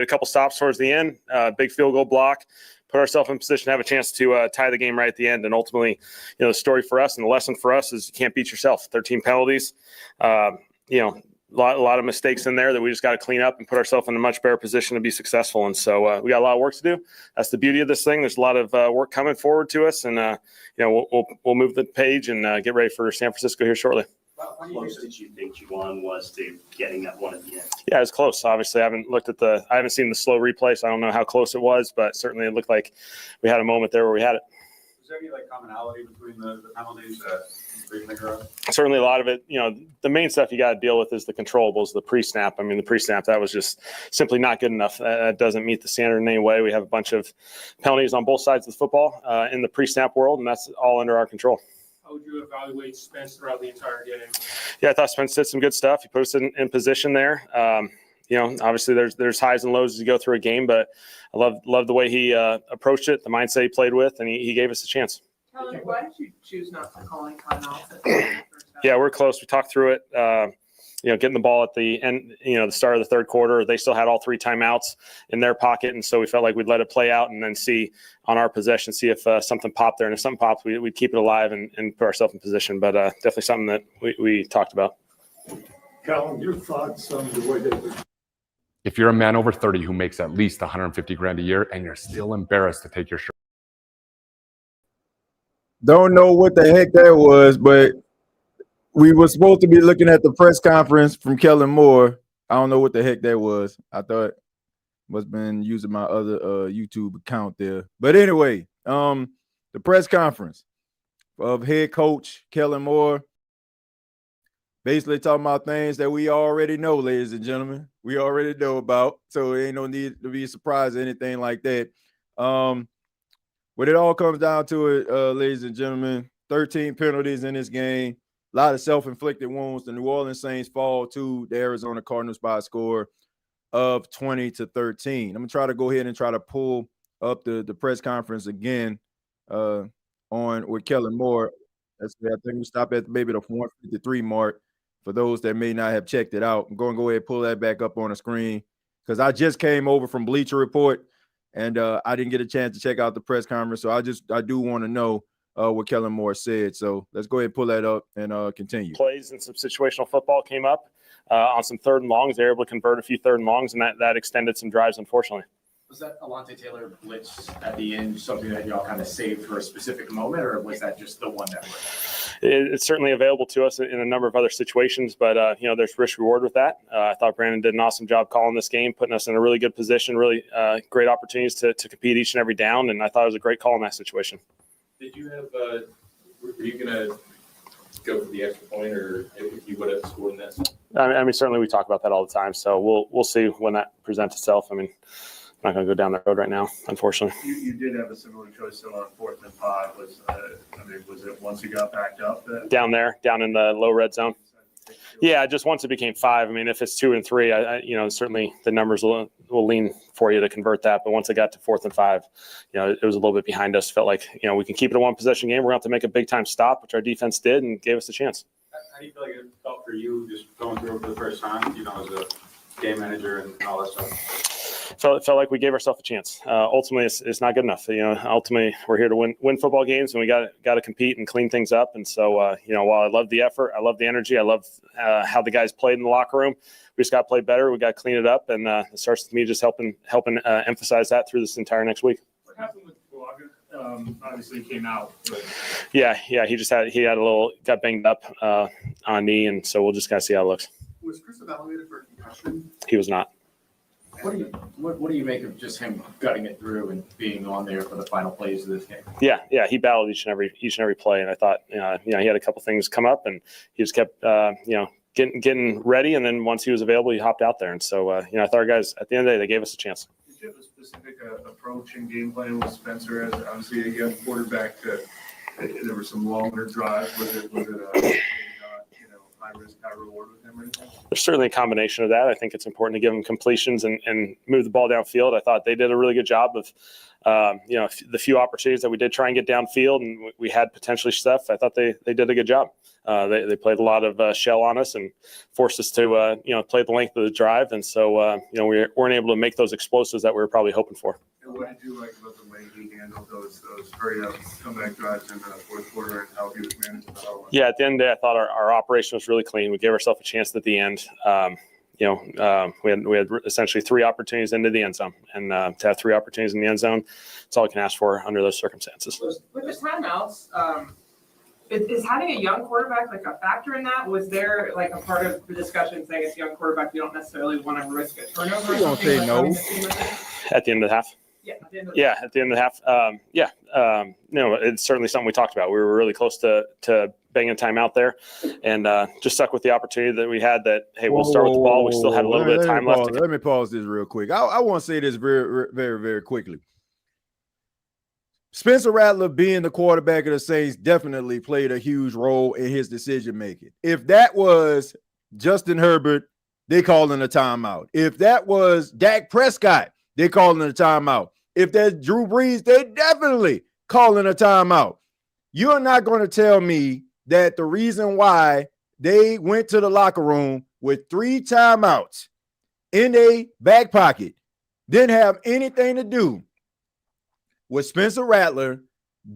A couple stops towards the end, big field goal block, put ourselves in position to have a chance to tie the game right at the end. And ultimately, the story for us and the lesson for us is you can't beat yourself. 13 penalties, a lot of mistakes in there that we just got to clean up and put ourselves in a much better position to be successful. And so we got a lot of work to do. That's the beauty of this thing. There's a lot of work coming forward to us, and we'll move the page and get ready for San Francisco here shortly. How close did you think you was to getting that one at the end? Yeah, it was close. Obviously, I haven't seen the slow replay, so I don't know how close it was, but certainly it looked like we had a moment there where we had it. Was there any commonality between the penalties? Certainly a lot of it, the main stuff you got to deal with is the controllables, the pre-snap. I mean, the pre-snap, that was just simply not good enough. That doesn't meet the standard in any way. We have a bunch of penalties on both sides of the football in the pre-snap world, and that's all under our control. How would you evaluate Spence throughout the entire game? Yeah, I thought Spence did some good stuff. He put us in position there. Obviously there's highs and lows as you go through a game, but I love the way he approached it, the mindset he played with, and he gave us a chance. Kellen, why did you choose not to call any timeouts at the first half? Yeah, we're close. We talked through it. Getting the ball at the end, the start of the third quarter, they still had all 3 timeouts in their pocket. And so we felt like we'd let it play out and then see on our possession, see if something popped there. And if something popped, we'd keep it alive and put ourselves in position. But definitely something that we talked about. Kellen, your thoughts on the way that if you're a man over 30 who makes at least $150,000 a year and you're still embarrassed to take your shirt. Don't know what the heck that was, but we were supposed to be looking at the press conference from Kellen Moore. I don't know what the heck that was. I thought must have been using my other YouTube account there. But anyway, the press conference of head coach Kellen Moore, basically talking about things that we already know, ladies and gentlemen. We already know about, so there ain't no need to be surprised or anything like that. What it all comes down to it, ladies and gentlemen, 13 penalties in this game. A lot of self-inflicted wounds. The New Orleans Saints fall to the Arizona Cardinals by a score of 20-13. I'm going to try to go ahead and try to pull up the press conference again on with Kellen Moore. I think we stopped at maybe the 153 mark for those that may not have checked it out. I'm going to go ahead and pull that back up on the screen because I just came over from Bleacher Report, and I didn't get a chance to check out the press conference. So I do want to know what Kellen Moore said. So let's go ahead and pull that up and continue. Plays and some situational football came up on some third and longs. They were able to convert a few third and longs, and that extended some drives, unfortunately. Was that Alontae Taylor blitz at the end something that y'all kind of saved for a specific moment, or was that just the one that worked? It's certainly available to us in a number of other situations, but there's risk reward with that. I thought Brandon did an awesome job calling this game, putting us in a really good position, really great opportunities to compete each and every down, and I thought it was a great call in that situation. Did you have were you going to go for the extra point, or if you would have scored in that? I mean, certainly we talk about that all the time, so we'll see when that presents itself. I mean, I'm not going to go down that road right now, unfortunately. you did have a similar choice still on 4th and 5. Was it once you got backed up? Down in the low red zone? Yeah, just once it became 5. I mean, if it's 2 and 3, certainly the numbers will lean for you to convert that. But once it got to 4th and 5, it was a little bit behind us. Felt like, we can keep it a 1-possession game. We're going to have to make a big-time stop, which our defense did and gave us a chance. How do you feel like it felt for you just going through it for the first time, as a game manager and all that stuff? Felt like we gave ourselves a chance. Ultimately, it's not good enough. Ultimately, we're here to win football games, and we got to compete and clean things up. And so, while I love the effort, I love the energy, I love how the guys played in the locker room. We just got to play better. We got to clean it up, and it starts with me just helping emphasize that through this entire next week. What happened with Bulaga? Obviously, he came out. But... Yeah, he got banged up on knee, and so we'll just kind of see how it looks. Was Chris evaluated for a concussion? He was not. What do you make of just him gutting it through and being on there for the final plays of this game? Yeah, he battled each and every play, and I thought, he had a couple things come up, and he just kept, getting ready, and then once he was available, he hopped out there, and so, I thought our guys at the end of the day, they gave us a chance. Did you have a specific approach and game plan with Spencer as obviously a young quarterback? There were some longer drives. Was it high high risk, high reward with him or anything? There's certainly a combination of that. I think it's important to give them completions and move the ball downfield. I thought they did a really good job of, the few opportunities that we did try and get downfield and we had potentially stuff. I thought they did a good job. They played a lot of shell on us and forced us to, play the length of the drive. And so, we weren't able to make those explosives that we were probably hoping for. And what did you like about the way he handled those hurry up comeback drives in the fourth quarter and how he was managing the whole? Yeah, at the end of the day, I thought our operation was really clean. We gave ourselves a chance at the end. We had essentially 3 opportunities into the end zone, and to have 3 opportunities in the end zone, that's all you can ask for under those circumstances. With the timeouts, is having a young quarterback like a factor in that? Was there like a part of the discussion saying it's a young quarterback, you don't necessarily want to risk a turnover? You don't say no. At the end of the half. Yeah, at the end of At the end of the half. It's certainly something we talked about. We were really close to banging a timeout there, and just stuck with the opportunity that we had. That hey, we'll start with the ball. We still had a little bit of time left. Let me pause this real quick. I want to say this very, very, very quickly. Spencer Rattler being the quarterback of the Saints definitely played a huge role in his decision making. If that was Justin Herbert, they calling a timeout. If that was Dak Prescott, they calling a timeout. If that's Drew Brees, they definitely calling a timeout. You're not going to tell me that the reason why they went to the locker room with 3 timeouts in a back pocket didn't have anything to do with Spencer Rattler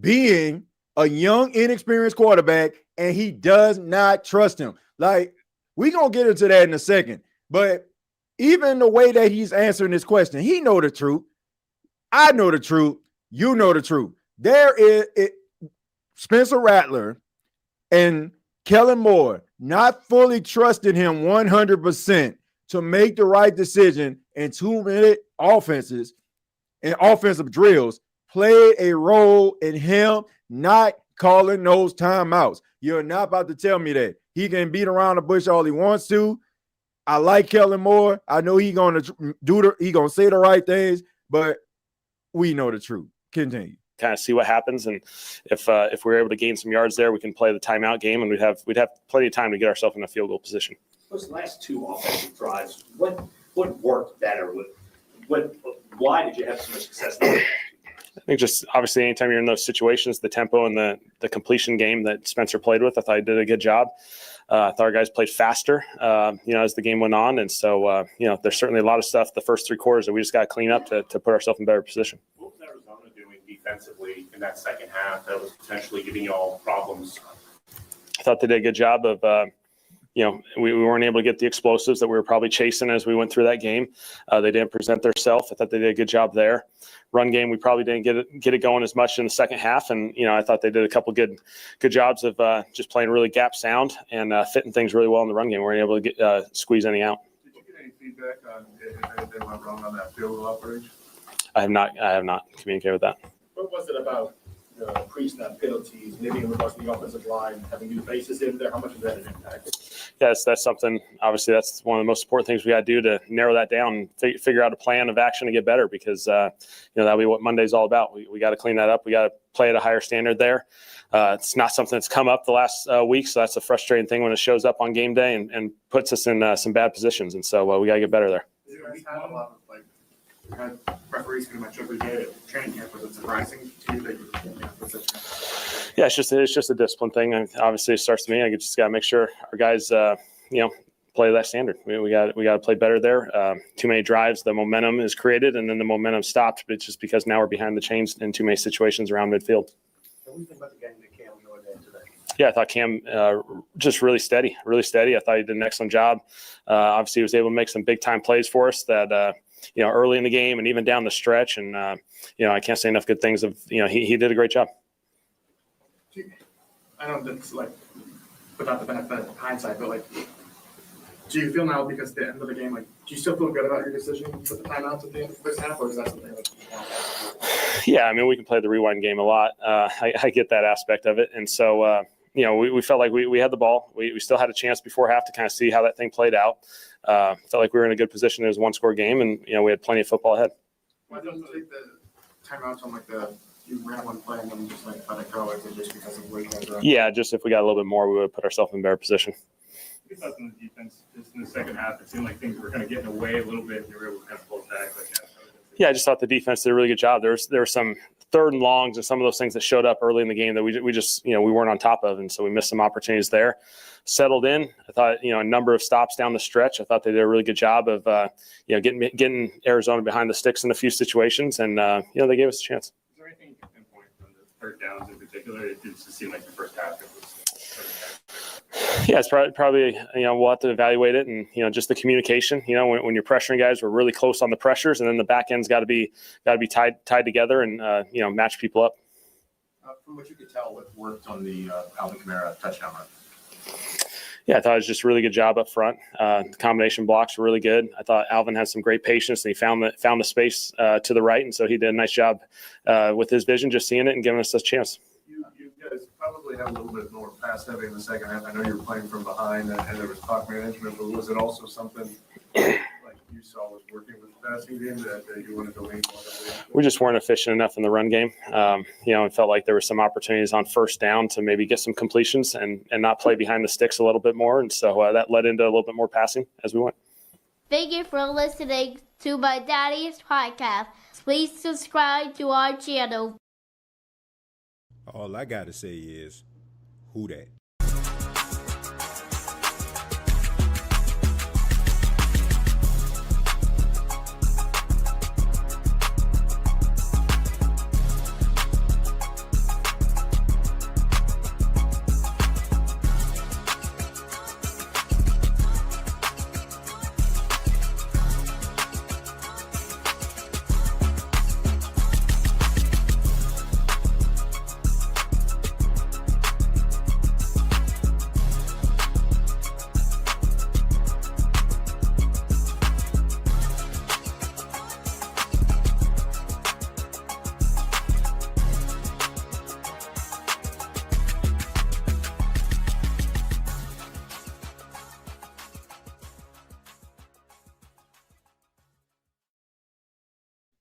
being a young, inexperienced quarterback, and he does not trust him. Like, we're going to get into that in a second, but even the way that he's answering this question, he know the truth. I know the truth. You know the truth. Spencer Rattler and Kellen Moore not fully trusting him 100% to make the right decision in 2-minute offenses and offensive drills played a role in him not calling those timeouts. You're not about to tell me that. He can beat around the bush all he wants to. I like Kellen Moore. I know he's gonna say the right things, but we know the truth. Continue. Kind of see what happens, and if we're able to gain some yards there, we can play the timeout game, and we'd have plenty of time to get ourselves in a field goal position. Those last 2 offensive drives, what worked better? Why did you have so much success there? I think just obviously anytime you're in those situations, the tempo and the completion game that Spencer played with, I thought he did a good job. I thought our guys played faster, as the game went on. And so, there's certainly a lot of stuff the first 3 quarters that we just got to clean up to put ourselves in better position. What was Arizona doing defensively in that second half that was potentially giving you all problems? I thought they did a good job of, we weren't able to get the explosives that we were probably chasing as we went through that game. They didn't present themselves. I thought they did a good job there. Run game, we probably didn't get it going as much in the second half. And, I thought they did a couple good jobs of just playing really gap sound and fitting things really well in the run game. We weren't able to get squeeze anything out. Did you get any feedback on if anything went wrong on that field goal operation? I have not communicated with that. What was it about the pre-snap penalties, maybe in regards to the offensive line, having new faces in there? How much of that an impact? Yes, that's something. Obviously, that's one of the most important things we got to do to narrow that down and figure out a plan of action to get better. Because that'll be what Monday's all about. We got to clean that up. We got to play at a higher standard there. It's not something that's come up the last week, so that's a frustrating thing when it shows up on game day and puts us in some bad positions. And so we got to get better there. You had a lot of we had referees pretty much every day at training camp. Was it surprising to you that you put such? Yeah, it's just a discipline thing. And obviously, it starts to me. I just got to make sure our guys, play that standard. We got to play better there. Too many drives, the momentum is created, and then the momentum stopped. But it's just because now we're behind the chains in too many situations around midfield. What do you think about the game that Cam Moore did today? Yeah, I thought Cam just really steady. I thought he did an excellent job. Obviously, he was able to make some big time plays for us that. Early in the game and even down the stretch. And, I can't say enough good things of, he did a great job. I know that's without the benefit of hindsight, but do you feel now because at the end of the game, do you still feel good about your decision with the timeouts at the end of the first half, or is that something that you want to do? Yeah, we can play the rewind game a lot. I get that aspect of it. And so, we felt like we had the ball. We still had a chance before half to kind of see how that thing played out. Felt like we were in a good position. It was a 1-score game, and we had plenty of football ahead. Why didn't you take the timeouts on you ran one play and then just let it go? Is it just because of where you guys are? Yeah, just if we got a little bit more, we would have put ourselves in a better position. your thoughts on the defense? Just in the second half, it seemed like things were kind of getting away a little bit, and you were able to kind of pull it back. Yeah, I just thought the defense did a really good job. There were some third and longs and some of those things that showed up early in the game that we just we weren't on top of, and so we missed some opportunities there. Settled in. I thought a number of stops down the stretch. I thought they did a really good job of getting Arizona behind the sticks in a few situations, and they gave us a chance. Is there anything you can pinpoint from the third downs in particular? It just seemed like the first half it was. Yeah, it's probably we'll have to evaluate it, and just the communication. When you're pressuring guys, we're really close on the pressures, and then the back end's got to be tied together and match people up. From what you could tell, what worked on the Alvin Kamara touchdown run? Yeah, I thought it was just a really good job up front. The combination blocks were really good. I thought Alvin had some great patience, and he found the space to the right, and so he did a nice job with his vision, just seeing it and giving us a chance. You guys probably had a little bit more pass heavy in the second half. I know you were playing from behind and there was clock management, but was it also something like you saw was working with the passing game that you wanted to lean more heavily? We just weren't efficient enough in the run game. It felt like there were some opportunities on first down to maybe get some completions and not play behind the sticks a little bit more. And so that led into a little bit more passing as we went. Thank you for listening to my daddy's podcast. Please subscribe to our channel. All I gotta say is, who dat?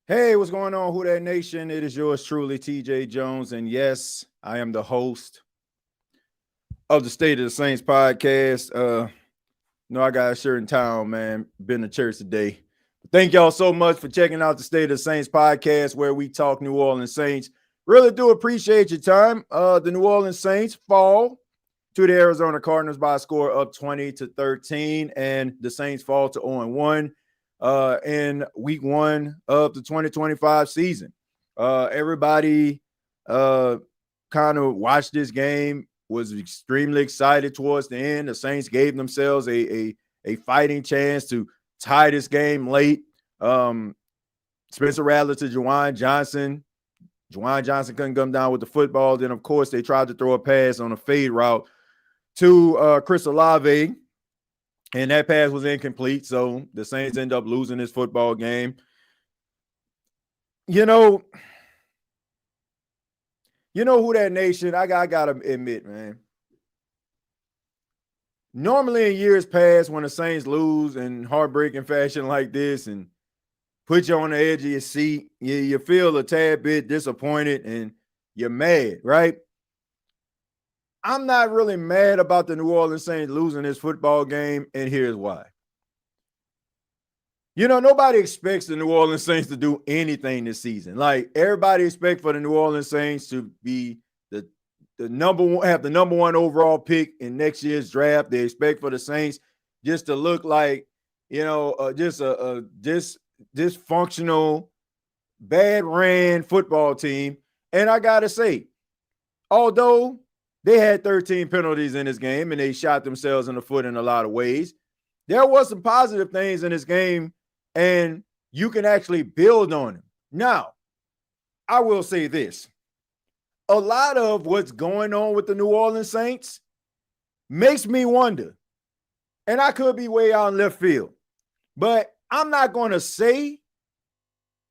Hey, what's going on, Who Dat Nation? It is yours truly, TJ Jones. And yes, I am the host of the State of the Saints podcast. I got a shirt in town, man. Been to church today. Thank y'all so much for checking out the State of the Saints podcast, where we talk New Orleans Saints. Really do appreciate your time. The New Orleans Saints fall to the Arizona Cardinals by a score of 20-13, and the Saints fall to 0-1. In week 1 of the 2025 season. Everybody kind of watched this game, was extremely excited towards the end. The Saints gave themselves a fighting chance to tie this game late. Spencer Rattler to Juwan Johnson. Juwan Johnson couldn't come down with the football. Then, of course, they tried to throw a pass on a fade route to Chris Olave. And that pass was incomplete, so the Saints end up losing this football game. Who that nation? I gotta admit, man. Normally in years past, when the Saints lose in heartbreaking fashion like this and put you on the edge of your seat, you feel a tad bit disappointed and you're mad, right? I'm not really mad about the New Orleans Saints losing this football game, and here's why. Nobody expects the New Orleans Saints to do anything this season. Like, everybody expects for the New Orleans Saints to be the number one, have the number 1 overall pick in next year's draft. They expect for the Saints just to look like, just a dysfunctional, bad ran football team. And I gotta say, although they had 13 penalties in this game and they shot themselves in the foot in a lot of ways, there was some positive things in this game, and you can actually build on them. Now, I will say this. A lot of what's going on with the New Orleans Saints makes me wonder, and I could be way out in left field, but I'm not going to say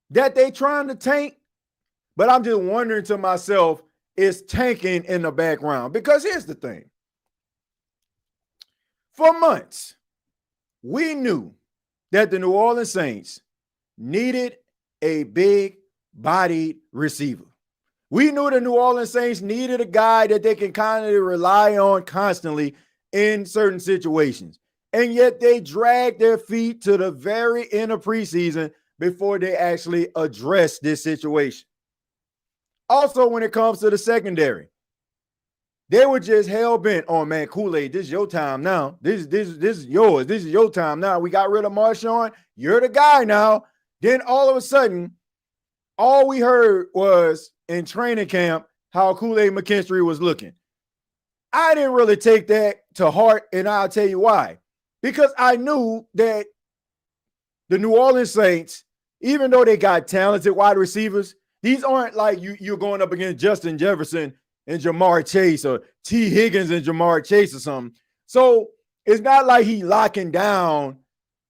that they're trying to tank, but I'm just wondering to myself, is tanking in the background? Because here's the thing. For months, we knew that the New Orleans Saints needed a big-bodied receiver. We knew the New Orleans Saints needed a guy that they can kind of rely on constantly in certain situations. And yet they drag their feet to the very end of preseason before they actually address this situation. Also, when it comes to the secondary, they were just hell-bent on, man, Kool-Aid, this is your time now. This is yours. This is your time now. We got rid of Marshawn. You're the guy now. Then all of a sudden, all we heard was in training camp how Kool-Aid McKinstry was looking. I didn't really take that to heart, and I'll tell you why. Because I knew that the New Orleans Saints, even though they got talented wide receivers, these aren't like you're going up against Justin Jefferson and Jamar Chase or T. Higgins and Jamar Chase or something. So it's not like he locking down,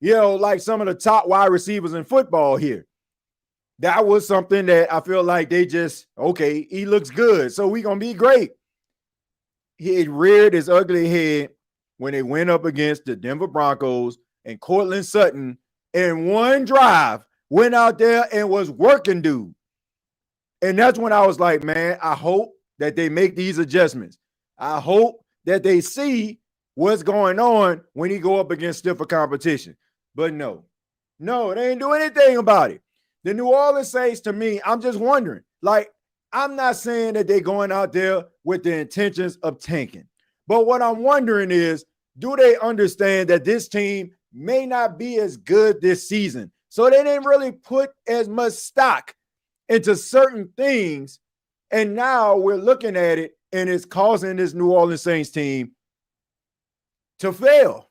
like some of the top wide receivers in football here. That was something that I feel like they just, okay, he looks good, so we're going to be great. He reared his ugly head when they went up against the Denver Broncos and Cortland Sutton in one drive, went out there and was working dude. And that's when I was like, man, I hope that they make these adjustments. I hope that they see what's going on when he go up against stiffer competition. But no, they ain't do anything about it. The New Orleans Saints, to me, I'm just wondering, I'm not saying that they're going out there with the intentions of tanking. But what I'm wondering is, do they understand that this team may not be as good this season? So they didn't really put as much stock into certain things. And now we're looking at it, and it's causing this New Orleans Saints team to fail.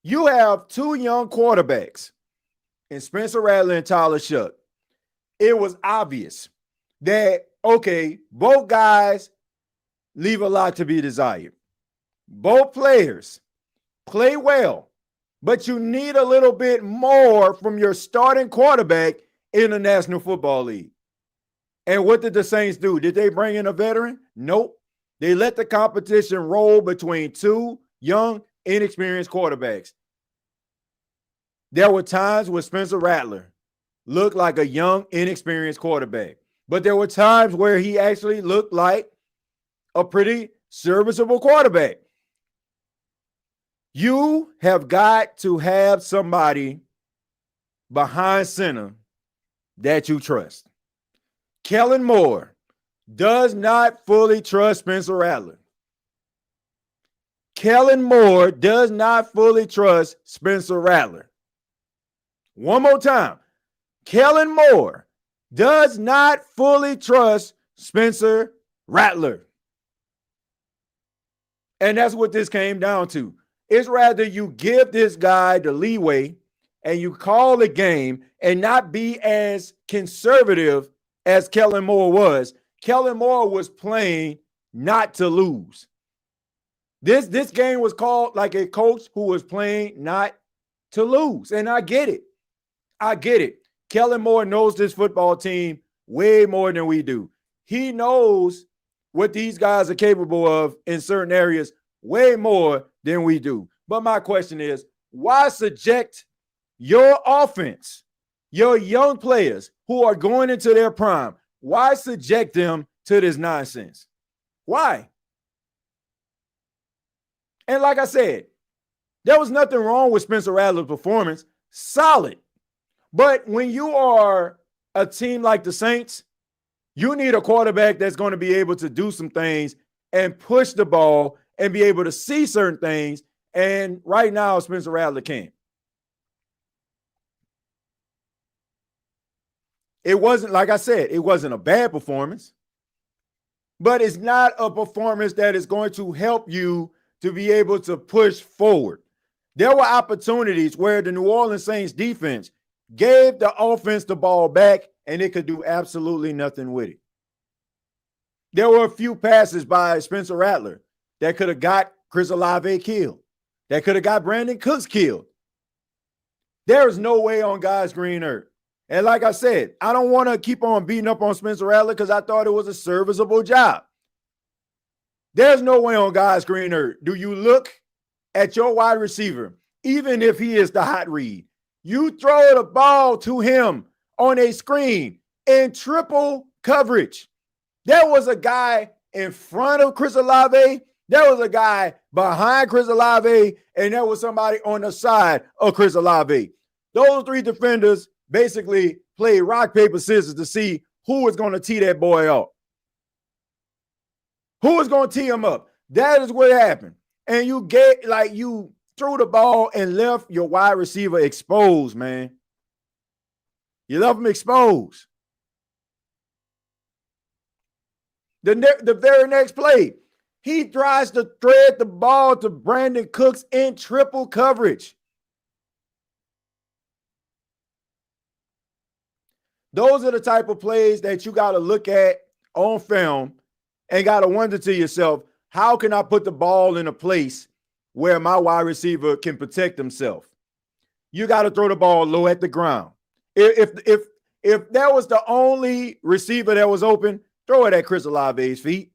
You have two young quarterbacks in Spencer Rattler and Tyler Shuck. It was obvious that, okay, both guys leave a lot to be desired. Both players play well, but you need a little bit more from your starting quarterback in the National Football League. And what did the Saints do? Did they bring in a veteran? Nope. They let the competition roll between two young, inexperienced quarterbacks. There were times where Spencer Rattler looked like a young, inexperienced quarterback, but there were times where he actually looked like a pretty serviceable quarterback. You have got to have somebody behind center that you trust. Kellen Moore does not fully trust Spencer Rattler. Kellen Moore does not fully trust Spencer Rattler. One more time. Kellen Moore does not fully trust Spencer Rattler. And that's what this came down to. It's rather you give this guy the leeway and you call the game and not be as conservative as Kellen Moore was. Kellen Moore was playing not to lose. This game was called like a coach who was playing not to lose. And I get it. Kellen Moore knows this football team way more than we do. He knows what these guys are capable of in certain areas way more than we do. But my question is, why subject your offense, your young players who are going into their prime, why subject them to this nonsense? Why? And like I said, there was nothing wrong with Spencer Rattler's performance. Solid. But when you are a team like the Saints, you need a quarterback that's going to be able to do some things and push the ball and be able to see certain things. And right now, Spencer Rattler can't. It wasn't, like I said, it wasn't a bad performance, but it's not a performance that is going to help you to be able to push forward. There were opportunities where the New Orleans Saints defense gave the offense the ball back and it could do absolutely nothing with it. There were a few passes by Spencer Rattler that could have got Chris Olave killed, that could have got Brandon Cooks killed. There is no way on God's green earth. And like I said, I don't want to keep on beating up on Spencer Rattler because I thought it was a serviceable job. There's no way on God's green earth do you look at your wide receiver, even if he is the hot read, you throw the ball to him on a screen in triple coverage. There was a guy in front of Chris Olave There was a guy behind Chris Olave, and there was somebody on the side of Chris Olave. Those three defenders basically played rock, paper, scissors to see who was going to tee that boy up. Who was going to tee him up? That is what happened. And you threw the ball and left your wide receiver exposed, man. You left him exposed. The very next play, he tries to thread the ball to Brandon Cooks in triple coverage. Those are the type of plays that you got to look at on film and got to wonder to yourself, how can I put the ball in a place where my wide receiver can protect himself? You got to throw the ball low at the ground. If that was the only receiver that was open, throw it at Chris Olave's feet.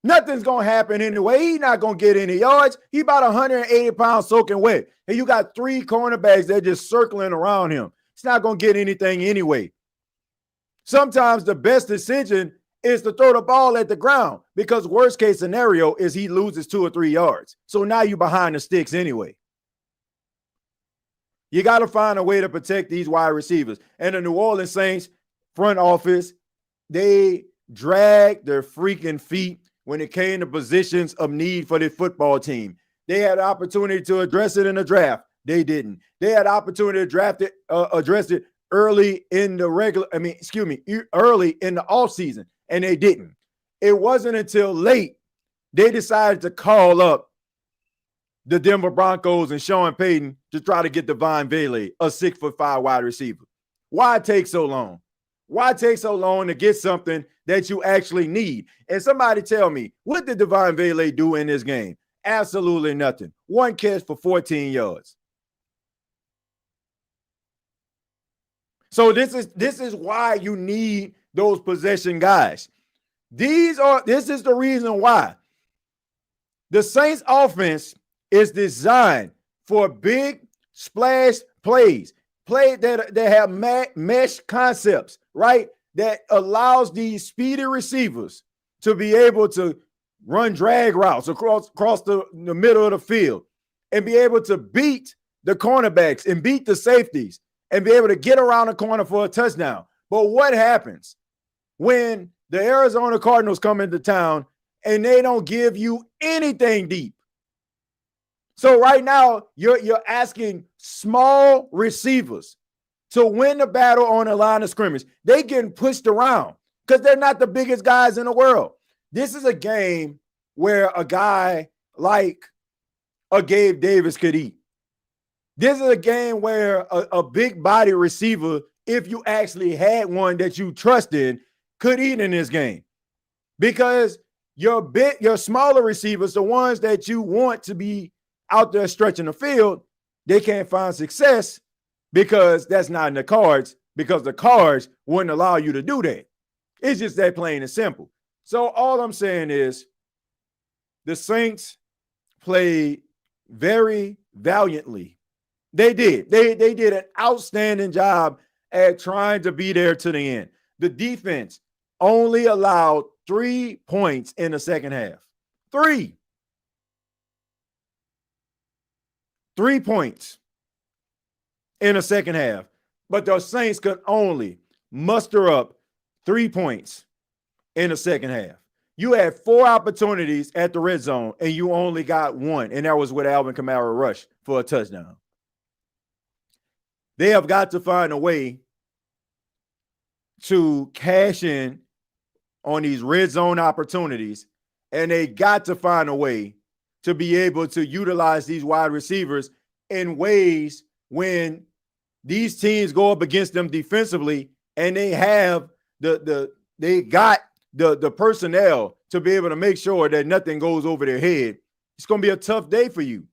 Nothing's going to happen anyway. He's not going to get any yards. He's about 180 pounds soaking wet. And you got three cornerbacks that are just circling around him. It's not going to get anything anyway. Sometimes the best decision is to throw the ball at the ground because worst case scenario is he loses 2 or 3 yards. So now you're behind the sticks anyway. You got to find a way to protect these wide receivers. And the New Orleans Saints front office, they dragged their freaking feet when it came to positions of need for the football team. They had an opportunity to address it in the draft. They didn't. They had an opportunity to address it early in the early in the offseason, and they didn't. It wasn't until late they decided to call up the Denver Broncos and Sean Payton to try to get Devon Bailey, a 6'5" wide receiver. Why take so long? Why take so long to get something that you actually need? And somebody tell me, what did Devon Bailey do in this game? Absolutely nothing. 1 catch for 14 yards. So this is why you need those possession guys. This is the reason why the Saints offense is designed for big splash plays that have mesh concepts, right? That allows these speedy receivers to be able to run drag routes across the middle of the field and be able to beat the cornerbacks and beat the safeties and be able to get around the corner for a touchdown. But what happens when the Arizona Cardinals come into town and they don't give you anything deep? So right now, you're asking small receivers to win the battle on the line of scrimmage. They getting pushed around because they're not the biggest guys in the world. This is a game where a guy like a Gabe Davis could eat. This is a game where a big body receiver, if you actually had one that you trust in, could eat in this game. Because your smaller receivers, the ones that you want to be out there stretching the field, they can't find success because that's not in the cards, because the cards wouldn't allow you to do that. It's just that plain and simple. So all I'm saying is the Saints played very valiantly. They did. They did an outstanding job at trying to be there to the end. The defense only allowed 3 points in the second half. 3 points in the second half. But the Saints could only muster up 3 points in the second half. You had 4 opportunities at the red zone, and you only got 1, and that was with Alvin Kamara rush for a touchdown. They have got to find a way to cash in on these red zone opportunities, and they got to find a way to be able to utilize these wide receivers in ways when these teams go up against them defensively and they have the personnel to be able to make sure that nothing goes over their head. It's going to be a tough day for you.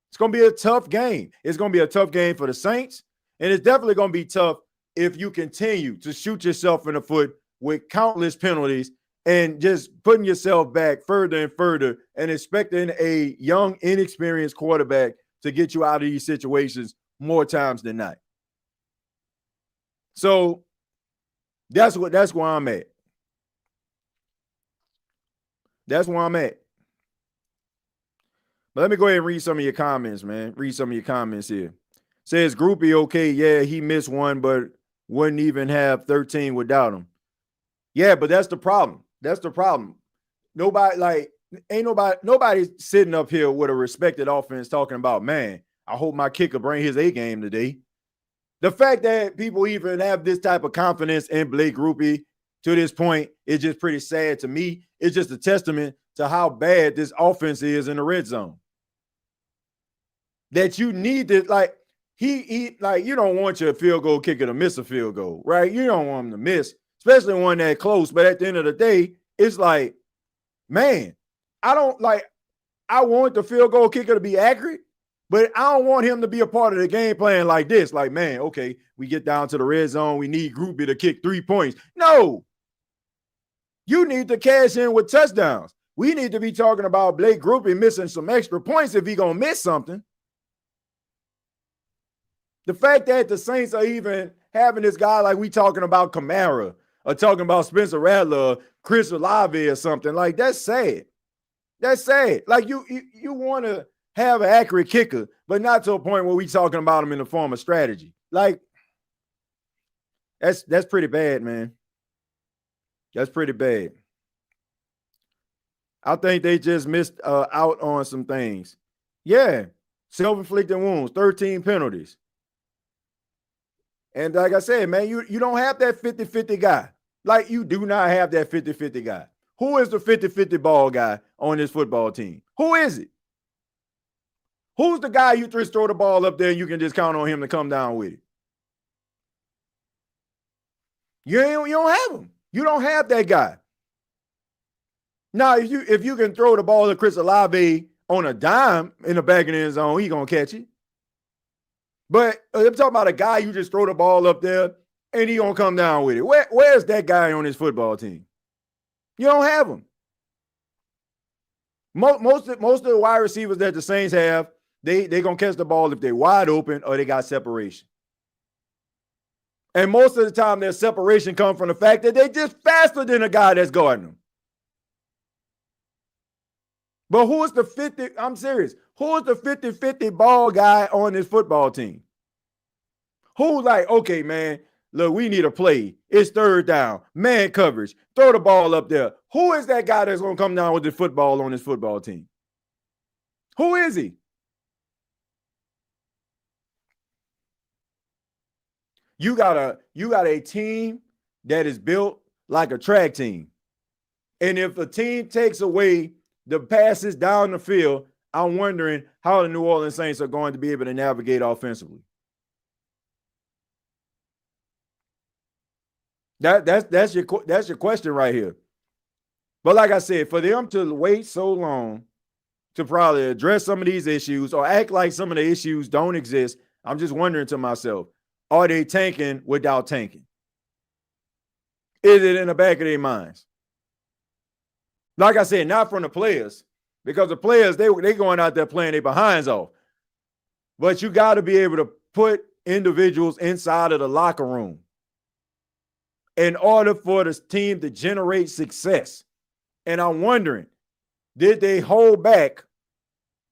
It's going to be a tough game. It's going to be a tough game for the Saints, and it's definitely going to be tough if you continue to shoot yourself in the foot with countless penalties and just putting yourself back further and further and expecting a young, inexperienced quarterback to get you out of these situations more times than not. So that's where I'm at. That's where I'm at. But let me go ahead and read some of your comments, man. Read some of your comments here. Says Groupie, okay, yeah, he missed one, but wouldn't even have 13 without him. Yeah, but that's the problem. That's the problem. Ain't nobody sitting up here with a respected offense talking about, man, I hope my kicker bring his A game today. The fact that people even have this type of confidence in Blake Groupie to this point is just pretty sad to me. It's just a testament to how bad this offense is in the red zone. That you need to, like, he you don't want your field goal kicker to miss a field goal, right? You don't want him to miss, especially one that close. But at the end of the day, it's like, man, I want the field goal kicker to be accurate, but I don't want him to be a part of the game plan like this. Like, man, okay, we get down to the red zone. We need Groupie to kick 3 points. No, you need to cash in with touchdowns. We need to be talking about Blake Groupie missing some extra points if he going to miss something. The fact that the Saints are even having this guy like we talking about Kamara or talking about Spencer Rattler or Chris Olave or something, like, that's sad. That's sad. Like, you want to have an accurate kicker, but not to a point where we talking about him in the form of strategy. Like, that's pretty bad, man. That's pretty bad. I think they just missed out on some things. Yeah, self-inflicted wounds, 13 penalties. And like I said, man, you don't have that 50-50 guy. Like, you do not have that 50-50 guy. Who is the 50-50 ball guy on this football team? Who is it? Who's the guy you just throw the ball up there and you can just count on him to come down with it? You don't have him. You don't have that guy. Now, if you can throw the ball to Chris Olave on a dime in the back of the end zone, he's going to catch it. But I'm talking about a guy you just throw the ball up there and he going to come down with it. Where's that guy on this football team? You don't have him. Most of the wide receivers that the Saints have, they going to catch the ball if they're wide open or they got separation. And most of the time, their separation comes from the fact that they're just faster than a guy that's guarding them. But who is the 50? I'm serious. Who is the 50-50 ball guy on this football team? Who's like, okay, man, look, we need a play. It's third down. Man coverage. Throw the ball up there. Who is that guy that's going to come down with the football on this football team? Who is he? You got a team that is built like a track team. And if a team takes away the passes down the field, I'm wondering how the New Orleans Saints are going to be able to navigate offensively. That's your question right here. But like I said, for them to wait so long to probably address some of these issues or act like some of the issues don't exist, I'm just wondering to myself, are they tanking without tanking? Is it in the back of their minds? Like I said, not from the players, because the players, they going out there playing their behinds off. But you got to be able to put individuals inside of the locker room in order for the team to generate success. And I'm wondering, did they hold back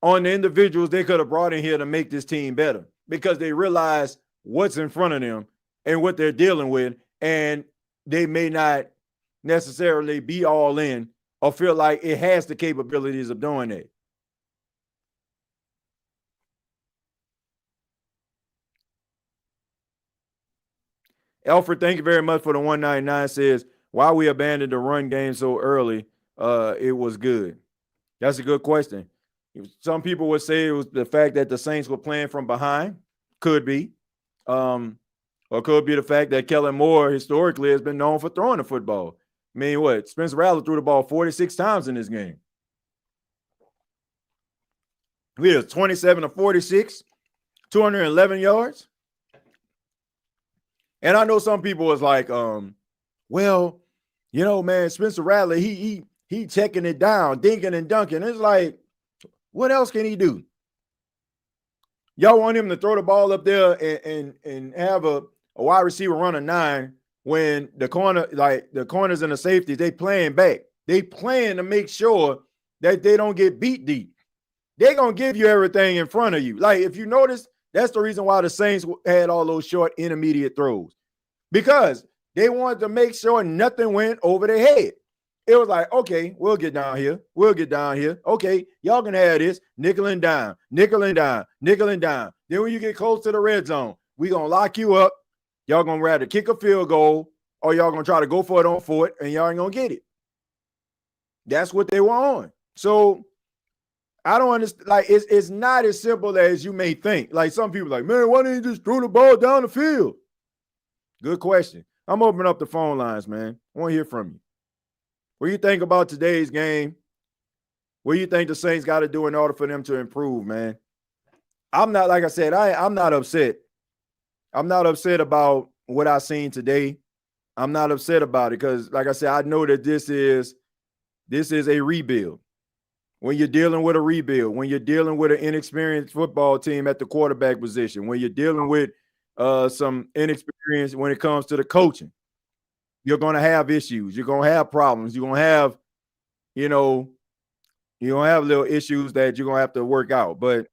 on the individuals they could have brought in here to make this team better? Because they realize what's in front of them and what they're dealing with, and they may not necessarily be all in or feel like it has the capabilities of doing that. Alfred, thank you very much for the 199. Says, why we abandoned the run game so early, it was good. That's a good question. Some people would say it was the fact that the Saints were playing from behind. Could be. Or could be the fact that Kellen Moore historically has been known for throwing the football. I mean, what? Spencer Rattler threw the ball 46 times in this game. He was 27 of 46, 211 yards. And I know some people was like, well, you know, man, Spencer Rattler, he checking it down, dinking and dunking. It's like, what else can he do? Y'all want him to throw the ball up there and have a wide receiver run a 9 when the corners and the safeties, they playing back. They playing to make sure that they don't get beat deep. they're gonna give you everything in front of you. Like if you notice, that's the reason why the Saints had all those short intermediate throws, because they wanted to make sure nothing went over their head. It was like, okay, we'll get down here. We'll get down here. Okay, y'all can have this nickel and dime, nickel and dime, nickel and dime. Then when you get close to the red zone, we gonna lock you up. Y'all gonna rather kick a field goal, or y'all gonna try to go for it on foot, and y'all ain't gonna get it. That's what they were on. So I don't understand. Like it's not as simple as you may think. Like some people like, man, why didn't you just throw the ball down the field? Good question. I'm opening up the phone lines, man. I want to hear from you. What do you think about today's game? What do you think the Saints got to do in order for them to improve, man? I'm not, like I said, I'm not upset. I'm not upset about what I seen today. I'm not upset about it because, like I said, I know that this is a rebuild. When you're dealing with a rebuild, when you're dealing with an inexperienced football team at the quarterback position, when you're dealing with some inexperience when it comes to the coaching, you're going to have issues. You're going to have problems. You're going to have, you're going to have little issues that you're going to have to work out. But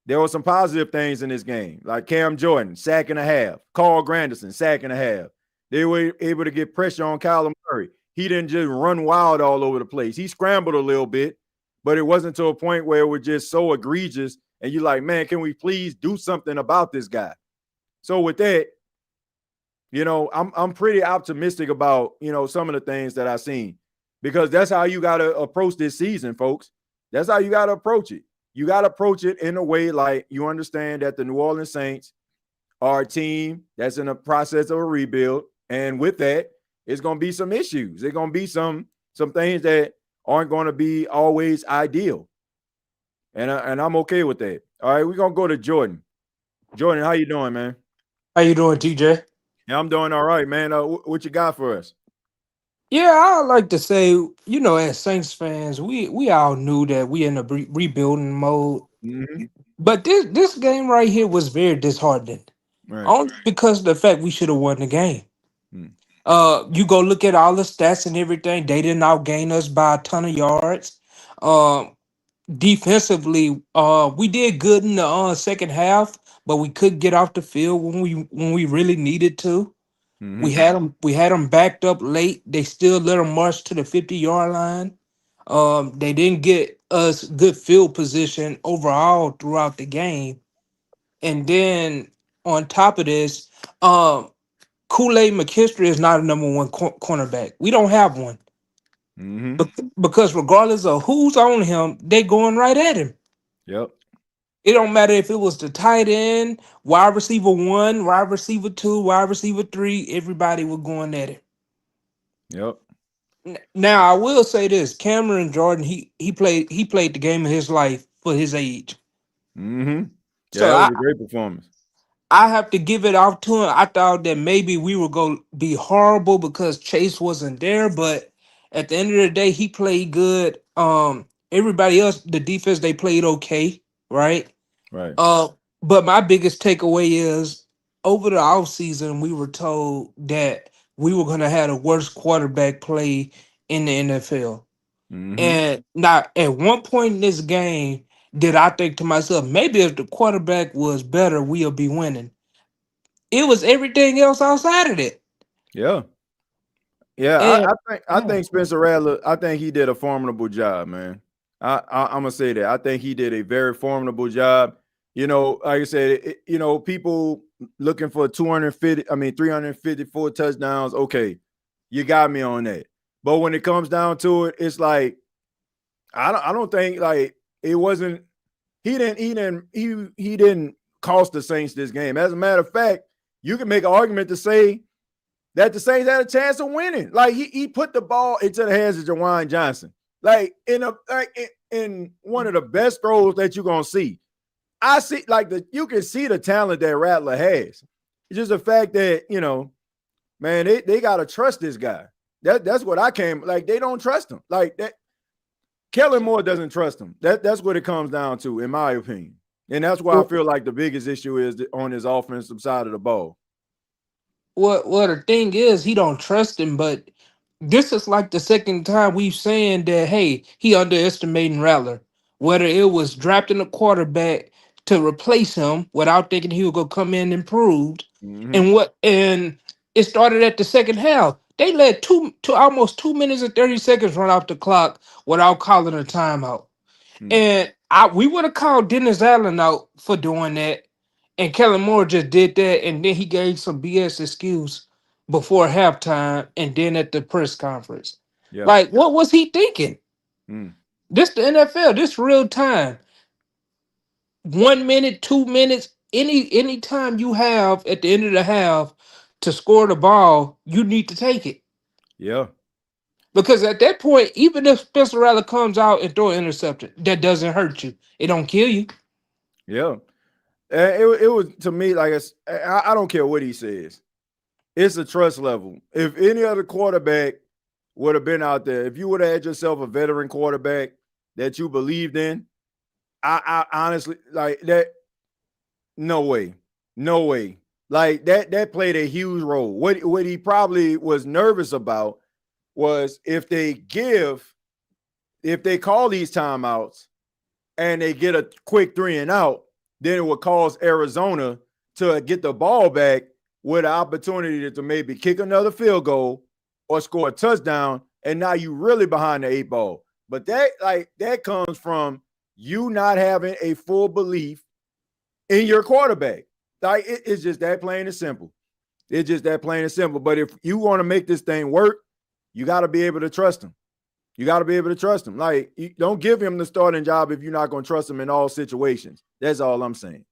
there were some positive things in this game, like Cam Jordan, sack and a half. Carl Granderson, sack and a half. They were able to get pressure on Kyler Murray. He didn't just run wild all over the place. He scrambled a little bit, but it wasn't to a point where it was just so egregious. And you're like, man, can we please do something about this guy? So with that, I'm pretty optimistic about, some of the things that I've seen, because that's how you got to approach this season, folks. That's how you got to approach it. You got to approach it in a way like you understand that the New Orleans Saints are a team that's in a process of a rebuild. And with that, it's going to be some issues. There's going to be some things that aren't going to be always ideal. And I'm okay with that. All right, we're going to go to Jordan. Jordan, how you doing, man? How you doing, TJ? Yeah, I'm doing all right, man. What you got for us? Yeah, I like to say, as Saints fans, we all knew that we in a rebuilding mode. Mm-hmm. But this game right here was very disheartening. Right. Only because of the fact we should have won the game. Mm. You go look at all the stats and everything. They didn't outgain us by a ton of yards. Defensively, we did good in the second half, but we couldn't get off the field when we really needed to. Mm-hmm. We had them backed up late. They still let them march to the 50-yard line. They didn't get us good field position overall throughout the game. And then on top of this, Kool-Aid McKinstry is not a number one cornerback. We don't have one. Mm-hmm. Because regardless of who's on him, they going right at him. Yep. It don't matter if it was the tight end, wide receiver 1, wide receiver 2, wide receiver 3, everybody was going at it. Yep. Now I will say this: Cameron Jordan, he played the game of his life for his age. Mm-hmm. Yeah, So that was a great performance. I have to give it off to him. I thought that maybe we were going to be horrible because Chase wasn't there, but at the end of the day, he played good. Everybody else, the defense, they played okay, right? Right. But my biggest takeaway is over the offseason, we were told that we were going to have the worst quarterback play in the NFL. Mm-hmm. And now, at one point in this game, did I think to myself, maybe if the quarterback was better, we'll be winning. It was everything else outside of it. Yeah. Yeah, And I think Spencer Rattler, I think he did a formidable job, man. I'm gonna say that. I think he did a very formidable job. Like I said, people looking for 354 touchdowns. Okay, you got me on that. But when it comes down to it, it's like I don't think like it wasn't. He didn't cost the Saints this game. As a matter of fact, you can make an argument to say that the Saints had a chance of winning. Like he put the ball into the hands of Jawan Johnson, like in one of the best throws that you're gonna see. I see you can see the talent that Rattler has. It's just the fact that man, they gotta trust this guy. That's what I came like. They don't trust him like that. Kellen Moore doesn't trust him. That's what it comes down to, in my opinion, and that's why I feel like the biggest issue is on his offensive side of the ball. well, the thing is, he don't trust him, but this is like the second time we've saying that, hey, he underestimating Rattler. whether it was drafting a quarterback to replace him without thinking he was gonna come in improved, Mhm. and it started at the second half. They let almost 2 minutes and 30 seconds run off the clock without calling a timeout. Mm. And we would have called Dennis Allen out for doing that. And Kellen Moore just did that, and then he gave some BS excuse before halftime and then at the press conference. Yeah. Like, what was he thinking? Mm. This the NFL, this real time. 1 minute, 2 minutes, any time you have at the end of the half to score the ball, you need to take it. Yeah. Because at that point, even if Spencer Rattler comes out and throw an interception, that doesn't hurt you. It don't kill you. Yeah. It was to me like I don't care what he says. It's a trust level. If any other quarterback would have been out there, if you would have had yourself a veteran quarterback that you believed in, I honestly like that. No way. No way. Like that played a huge role. What he probably was nervous about was if they call these timeouts and they get a quick 3 and out, then it would cause Arizona to get the ball back with an opportunity to maybe kick another field goal or score a touchdown, and now you really behind the 8 ball. But that comes from you not having a full belief in your quarterback. Like it's just that plain and simple. It's just that plain and simple. But if you want to make this thing work, you got to be able to trust him. You got to be able to trust him. Like, you don't give him the starting job if you're not going to trust him in all situations. That's all I'm saying.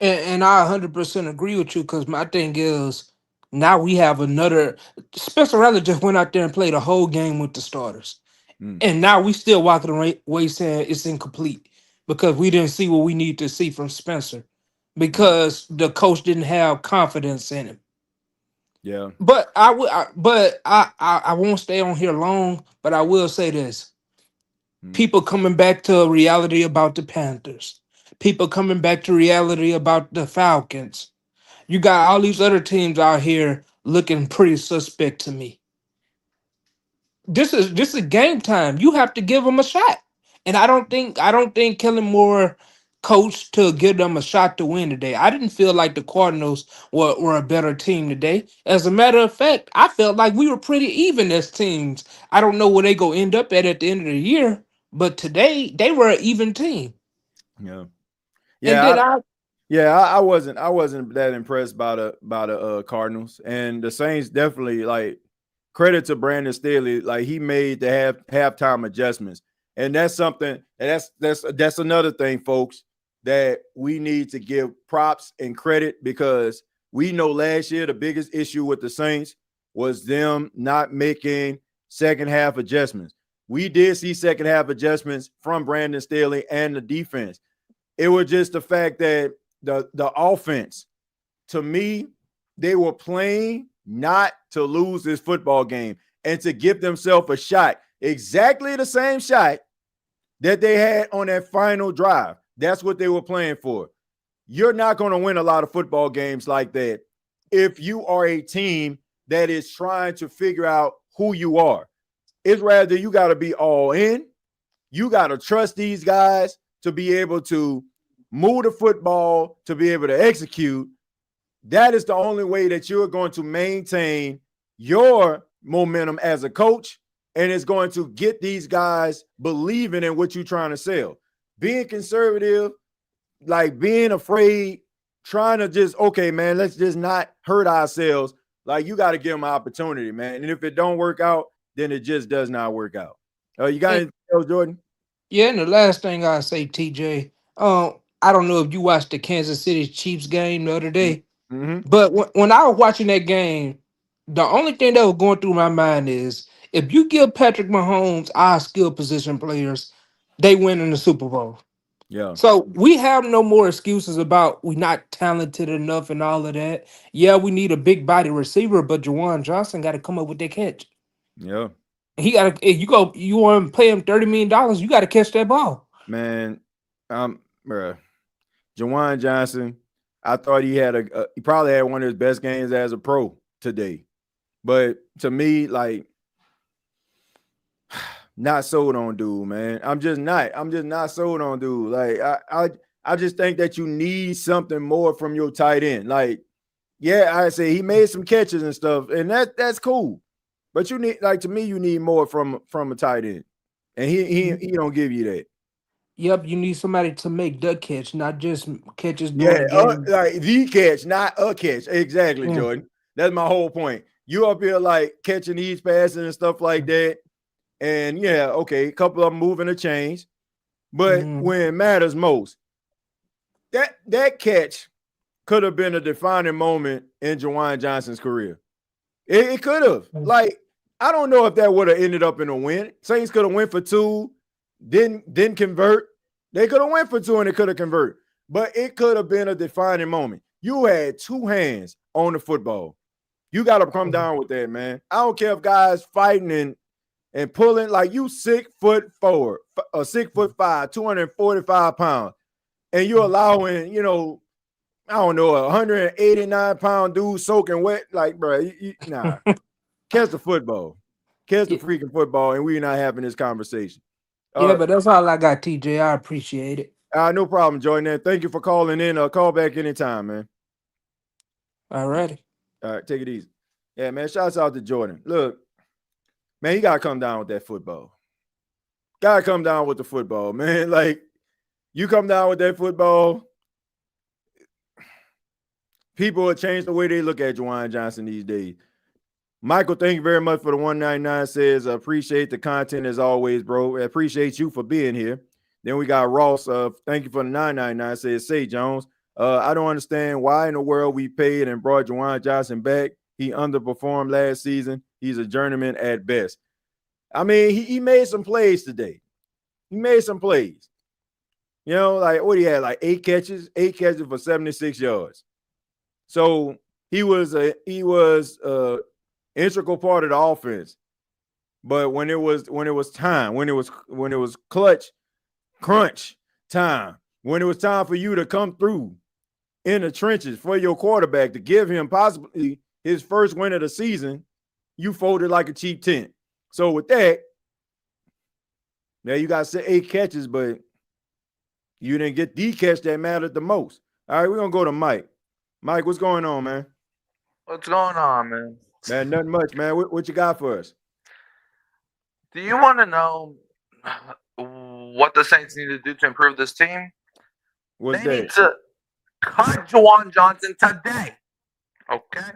And I 100% agree with you because my thing is now we have another. Spencer Rattler just went out there and played a whole game with the starters. Mm. And now we still walking away saying it's incomplete because we didn't see what we need to see from Spencer because the coach didn't have confidence in him. Yeah. But I won't stay on here long, but I will say this. People coming back to reality about the Panthers. People coming back to reality about the Falcons. You got all these other teams out here looking pretty suspect to me. This is game time. You have to give them a shot. And I don't think Kellen Moore coached to give them a shot to win today. I didn't feel like the Cardinals were a better team today. As a matter of fact, I felt like we were pretty even as teams. I don't know where they go end up at the end of the year, but today they were an even team. Yeah. And Yeah. then I wasn't that impressed by the Cardinals. And the Saints definitely, like, credit to Brandon Staley, like he made the halftime adjustments. And that's something, and that's another thing, folks, that we need to give props and credit, because we know last year the biggest issue with the Saints was them not making second half adjustments. We did see second half adjustments from Brandon Staley and the defense. It was just the fact that the offense, to me, they were playing not to lose this football game and to give themselves a shot, exactly the same shot that they had on that final drive. That's what they were playing for. You're not going to win a lot of football games like that if you are a team that is trying to figure out who you are. It's rather you got to be all in. You got to trust these guys to be able to move the football, to be able to execute. That is the only way that you're going to maintain your momentum as a coach, and it's going to get these guys believing in what you're trying to sell. Being conservative, like being afraid, trying to just, okay, man, let's just not hurt ourselves. Like, you got to give them an opportunity, man. And if it don't work out, then it just does not work out. You got anything else, Jordan? yeah, and the last thing I say, TJ, I don't know if you watched the Kansas City Chiefs game the other day, Mm-hmm. but when I was watching that game, the only thing that was going through my mind is if you give Patrick Mahomes our skill position players, they win in the Super Bowl. Yeah. So we have no more excuses about we not talented enough and all of that. Yeah, we need a big body receiver, but Jawan Johnson got to come up with that catch. Yeah. He got to. You want to pay him $30 million? You got to catch that ball. Man, bruh. Jawan Johnson, I thought he probably had one of his best games as a pro today. But to me, like, not sold on dude, man. I'm just not sold on dude. Like I just think that you need something more from your tight end. Like, yeah, I say he made some catches and stuff, and that's cool. But you need, like, to me, you need more from a tight end. And he don't give you that. Yep, you need somebody to make the catch, not just catches during Yeah, the game. like the catch, not a catch. Exactly, Mm. Jordan. That's my whole point. You up here like catching these passes and stuff like that. And yeah, okay, a couple of them moving the chains. But when it matters most, that catch could have been a defining moment in Juwan Johnson's career. It could have. Like, I don't know if that would have ended up in a win. Saints could have went for 2, didn't convert. They could have went for 2 and it could have converted. But it could have been a defining moment. You had 2 hands on the football. You got to come down with that, man. I don't care if guys fighting and pulling, like, you 6'4", 6'5", 245 pounds, and you're allowing, I don't know, a 189-pound dude soaking wet. Like, bro, nah. Catch the football. Catch the freaking football, and we're not having this conversation. Yeah, but that's all I got, TJ. I appreciate it. No problem, Jordan. Thank you for calling in. Call back anytime, man. All righty. All right, take it easy. Yeah, man, shouts out to Jordan. Look, man, you got to come down with that football. Got to come down with the football, man. Like, you come down with that football, people will change the way they look at Juwan Johnson these days. Michael, thank you very much for the 199. Says, appreciate the content as always, bro. I appreciate you for being here. Then we got Ross. Thank you for the 999. Says, say, Jones, I don't understand why in the world we paid and brought Juwan Johnson back. He underperformed last season. He's a journeyman at best. I mean, he made some plays today. He made some plays. Like, what he had, like 8 catches for 76 yards. So he was integral part of the offense. But when it was time, when it was crunch time, when it was time for you to come through in the trenches for your quarterback to give him possibly his first win of the season, you folded like a cheap tent. So with that, now you got 8 catches, but you didn't get the catch that mattered the most. All right, we're gonna go to Mike. Mike, what's going on, man? What's going on, man? Man, nothing much, man. What you got for us? Do you want to know what the Saints need to do to improve this team? What's they need to cut Juwan Johnson today. Okay?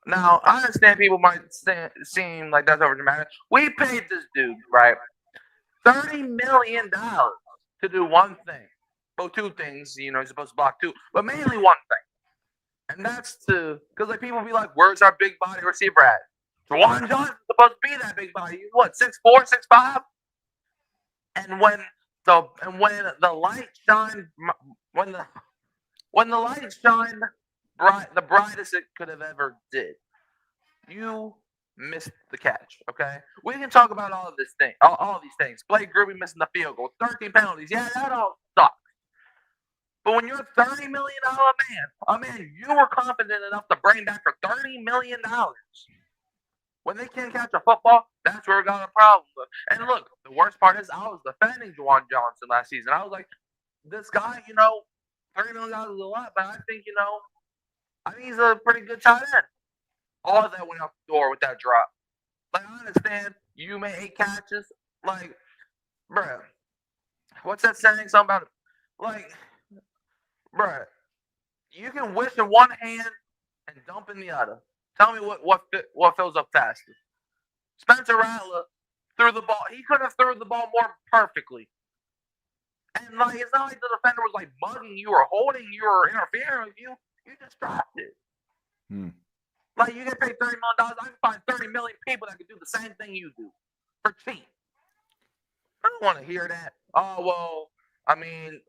Now, I understand people might seem like that's overdramatic. We paid this dude, right, $30 million to do one thing. Well, 2 things. He's supposed to block 2, but mainly one thing. And that's because people be like, where's our big body receiver at? Juwan Johnson's supposed to be that big body. He's what, 6'4", 6'5"? And when the light shine, when the light shine the brightest it could have ever did, you missed the catch. Okay, we can talk about all of this thing, all these things. Blake Gruby missing the field goal, 13 penalties. Yeah, that all sucks. But when you're a $30 million man, you were confident enough to bring back for $30 million. When they can't catch a football, that's where we got a problem. And look, the worst part is I was defending Juwan Johnson last season. I was like, this guy, $30 million is a lot, but I think he's a pretty good tight end. All of that went out the door with that drop. Like, I understand you made 8 catches. Like, bruh, what's that saying? Something about it. Like, bruh, you can wish in one hand and dump in the other. Tell me what fills up faster. Spencer Rattler threw the ball. He could have thrown the ball more perfectly. And it's not like the defender was like bugging you or holding you or interfering with you. You just dropped it. Like, you get paid $30 million. I can find 30 million people that can do the same thing you do for cheap. I don't want to hear that. Oh, well,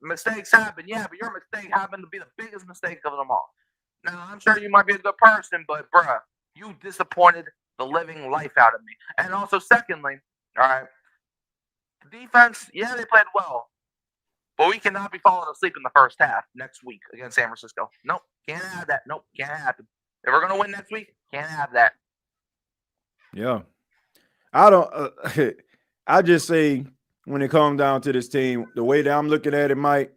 mistakes happen. Yeah, but your mistake happened to be the biggest mistake of them all. Now, I'm sure you might be a good person, but, bruh, you disappointed the living life out of me. And also, secondly, all right, the defense, yeah, they played well. But we cannot be falling asleep in the first half next week against San Francisco. Nope, can't have that. Nope, can't happen. If we're going to win next week, can't have that. Yeah. I I just say when it comes down to this team, the way that I'm looking at it, Mike,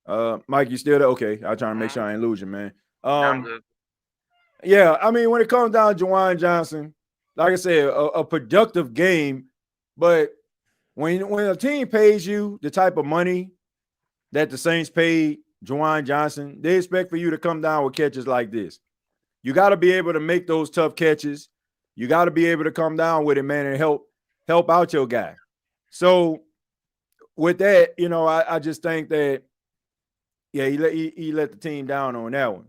you still there? Okay, I'm trying to make sure I ain't losing, man. Yeah, I mean, when it comes down to Juwan Johnson, like I said, a productive game, but when a team pays you the type of money that the Saints paid Juwan Johnson, they expect for you to come down with catches like this. You got to be able to make those tough catches. You got to be able to come down with it, man, and help out your guy. So with that, I just think that, yeah, he let the team down on that one.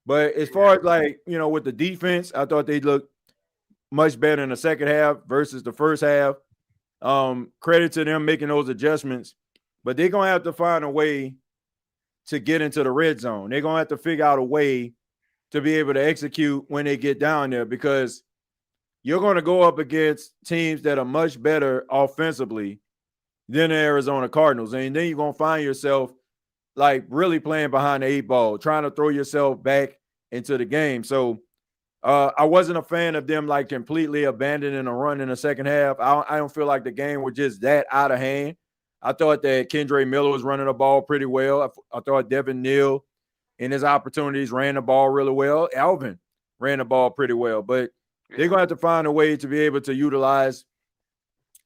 But as far as with the defense, I thought they looked much better in the second half versus the first half. Credit to them making those adjustments, but they're going to have to find a way to get into the red zone. They're going to have to figure out a way to be able to execute when they get down there, because you're going to go up against teams that are much better offensively than the Arizona Cardinals. And then you're going to find yourself really playing behind the 8 ball, trying to throw yourself back into the game. So I wasn't a fan of them completely abandoning a run in the second half. I don't feel like the game was just that out of hand. I thought that Kendre Miller was running the ball pretty well. I thought Devin Neal in his opportunities ran the ball really well. Alvin ran the ball pretty well. But they're going to have to find a way to be able to utilize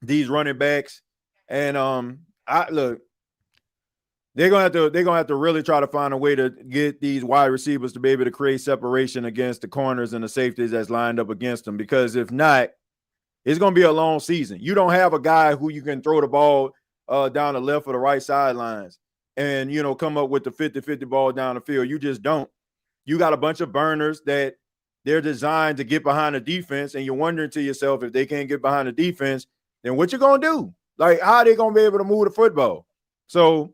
these running backs. And they're gonna have to really try to find a way to get these wide receivers to be able to create separation against the corners and the safeties that's lined up against them. Because if not, it's gonna be a long season. You don't have a guy who you can throw the ball down the left or the right sidelines and come up with the 50-50 ball down the field. You just don't. You got a bunch of burners that they're designed to get behind the defense, and you're wondering to yourself, if they can't get behind the defense, then what you gonna do? How are they gonna be able to move the football? So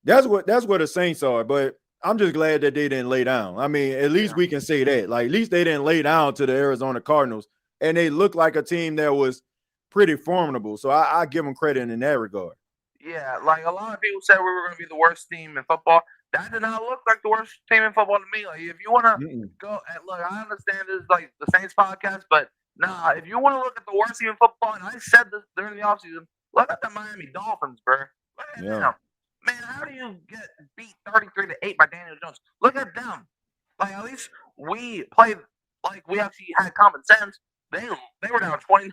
that's what the Saints are. But I'm just glad that they didn't lay down. I mean, at least we can say that. At least they didn't lay down to the Arizona Cardinals, and they looked like a team that was pretty formidable. So I give them credit in that regard. Yeah, a lot of people said we were going to be the worst team in football. That did not look like the worst team in football to me. If you want to go and look, I understand this is the Saints podcast, but nah, if you want to look at the worst team in football, and I said this during the offseason, look at the Miami Dolphins, bro. Look at them. Man, how do you get beat 33-8 by Daniel Jones? Look at them. At least we played we actually had common sense. They were down 20-0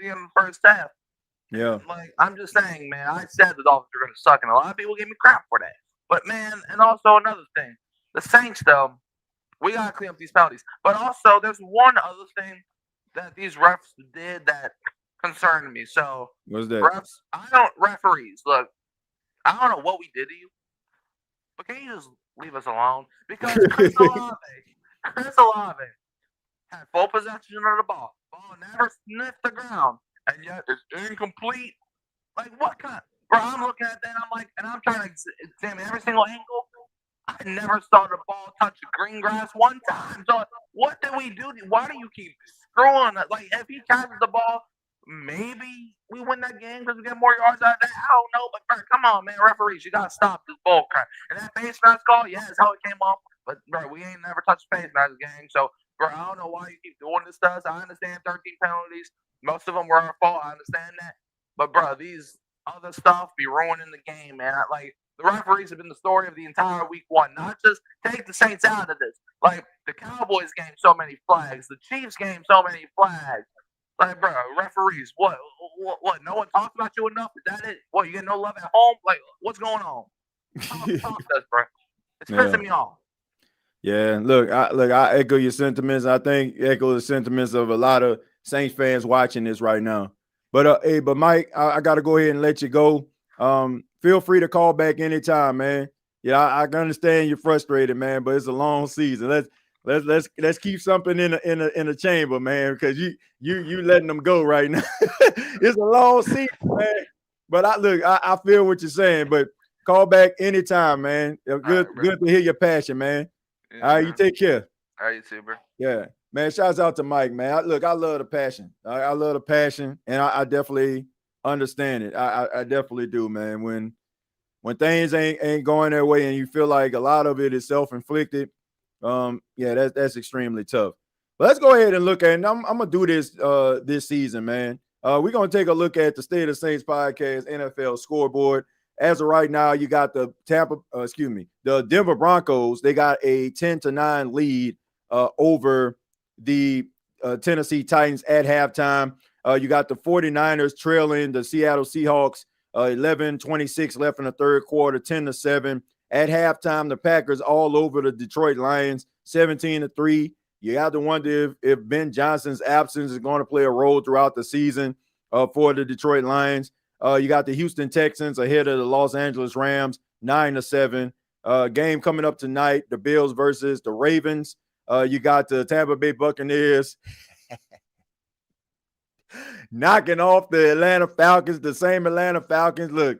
in the first half. Yeah. I'm just saying, man, I said the Dolphins were going to suck, and a lot of people gave me crap for that. But, man, and also another thing. The Saints, though, we got to clean up these penalties. But also, there's one other thing that these refs did that concerned me. So, what's that? Referees, look, I don't know what we did to you, but can you just leave us alone? Because Chris Olave had full possession of the ball. Ball never sniffed the ground, and yet it's incomplete. What kind? Bro, I'm looking at that, and I'm trying to examine every single angle. I never saw the ball touch the green grass one time. So what did we do? Why do you keep screwing it? If he catches the ball, maybe we win that game because we get more yards out of that. I don't know, but bro, come on, man, referees, you gotta stop this bull crap. And that face mask call, yeah, it's how it came off. But bro, we ain't never touched face mask gang. So bro, I don't know why you keep doing this to us. I understand 13 penalties. Most of them were our fault. I understand that. But bro, these other stuff be ruining the game, man. The referees have been the story of the entire week one. Not just take the Saints out of this. The Cowboys game, so many flags. The Chiefs game, so many flags. Bro, referees, what? No one talks about you enough? Is that it? What, you get no love at home? What's going on? Talk to us, bro. It's pissing me off. Yeah, look, I echo your sentiments. I think echo the sentiments of a lot of Saints fans watching this right now. But but Mike, I got to go ahead and let you go. Feel free to call back anytime, man. Yeah, I understand you're frustrated, man, but it's a long season. Let's keep something in the chamber, man, because you letting them go right now. It's a long season, man. But I feel what you're saying. But call back anytime, man. Good to hear your passion, man. Yeah, all right, you take care. All right, you too, bro. Yeah, man. Shouts out to Mike, man. I love the passion. I love the passion, and I definitely understand it. I definitely do, man. When things ain't going their way, and you feel like a lot of it is self-inflicted. That's extremely tough. But let's go ahead and look at it. I'm gonna do this this season, man. We're going to take a look at the State of Saints podcast NFL scoreboard. As of right now, you got the the Denver Broncos. They got a 10-9 lead over the Tennessee Titans at halftime. You got the 49ers trailing the Seattle Seahawks 11-26 left in the third quarter, 10-7. At halftime, the Packers all over the Detroit Lions, 17-3. You have to wonder if Ben Johnson's absence is going to play a role throughout the season for the Detroit Lions. You got the Houston Texans ahead of the Los Angeles Rams, 9-7. Game coming up tonight, the Bills versus the Ravens. You got the Tampa Bay Buccaneers knocking off the Atlanta Falcons, the same Atlanta Falcons. Look,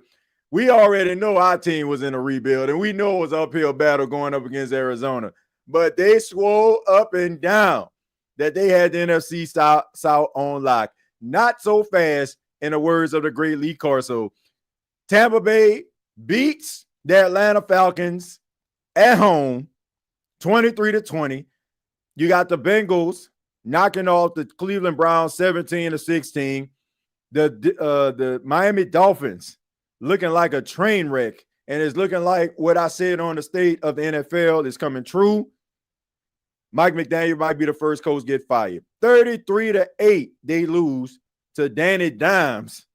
we already know our team was in a rebuild, and we know it was uphill battle going up against Arizona. But they swore up and down that they had the NFC South on lock. Not so fast, in the words of the great Lee Corso. Tampa Bay beats the Atlanta Falcons at home, 23-20. You got the Bengals knocking off the Cleveland Browns, 17-16. The Miami Dolphins looking like a train wreck, and it's looking like what I said on the state of the NFL is coming true. Mike McDaniel might be the first coach get fired. 33-8, they lose to Danny Dimes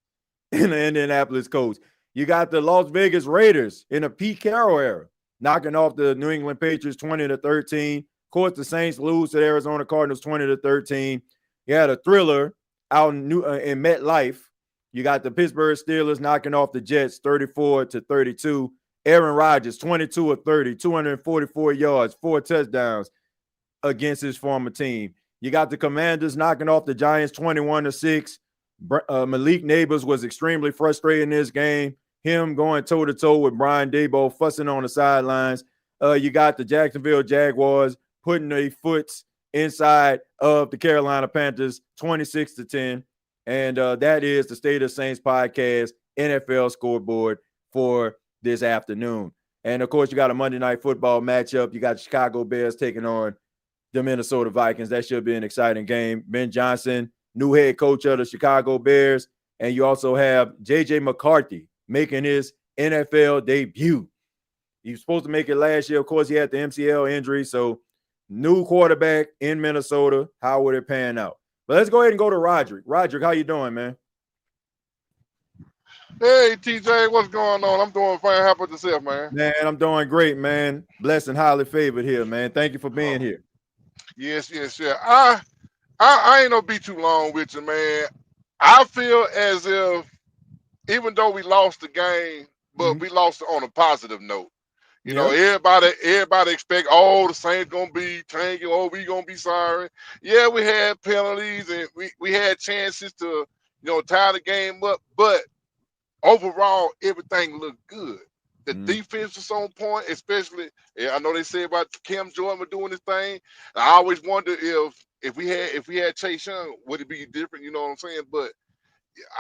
in the Indianapolis Colts. You got the Las Vegas Raiders in the Pete Carroll era, knocking off the New England Patriots 20-13. Of course, the Saints lose to the Arizona Cardinals 20-13. You had a thriller out in MetLife. You got the Pittsburgh Steelers knocking off the Jets 34-32. Aaron Rodgers 22 of 30, 244 yards, 4 touchdowns against his former team. You got the Commanders knocking off the Giants 21-6. Malik Neighbors was extremely frustrated in this game. Him going toe-to-toe with Brian Daboll, fussing on the sidelines. You got the Jacksonville Jaguars putting their foots inside of the Carolina Panthers 26-10. And that is the State of Saints podcast NFL scoreboard for this afternoon. And, of course, you got a Monday Night Football matchup. You got the Chicago Bears taking on the Minnesota Vikings. That should be an exciting game. Ben Johnson, new head coach of the Chicago Bears. And you also have J.J. McCarthy making his NFL debut. He was supposed to make it last year. Of course, he had the MCL injury. So, new quarterback in Minnesota. How would it pan out? But let's go ahead and go to Roderick. Roderick, how you doing, man? Hey, TJ, what's going on? I'm doing fine. How about yourself, man? Man, I'm doing great, man. Blessed and highly favored here, man. Thank you for being here. Yes. I ain't gonna be too long with you, man. I feel as if even though we lost the game, but we lost it on a positive note. You know, everybody expect, the Saints gonna be tanking, we gonna be sorry. Yeah, we had penalties and we had chances to, tie the game up, but overall everything looked good. The defense was on point, especially. I know they say about Cam Jordan doing his thing. I always wonder if we had Chase Young, would it be different? You know what I'm saying? But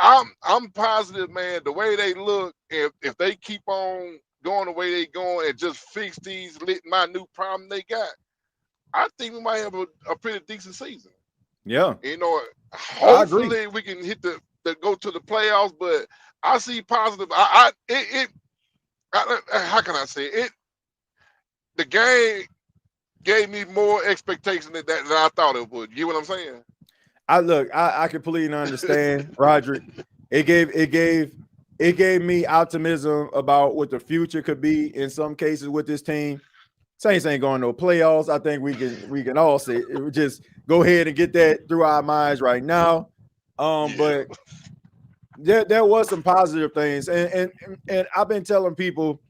I'm positive, man. The way they look, if they keep on going the way they going and just fix these minute problem they got, I think we might have a pretty decent season. Yeah. Hopefully we can hit the go to the playoffs, but I see positive. How can I say it? The game gave me more expectation than I thought it would. You know what I'm saying? I completely understand, Roderick. It gave me optimism about what the future could be in some cases with this team. Saints ain't going to playoffs. I think we can all say it. Just go ahead and get that through our minds right now. But there was some positive things, and I've been telling people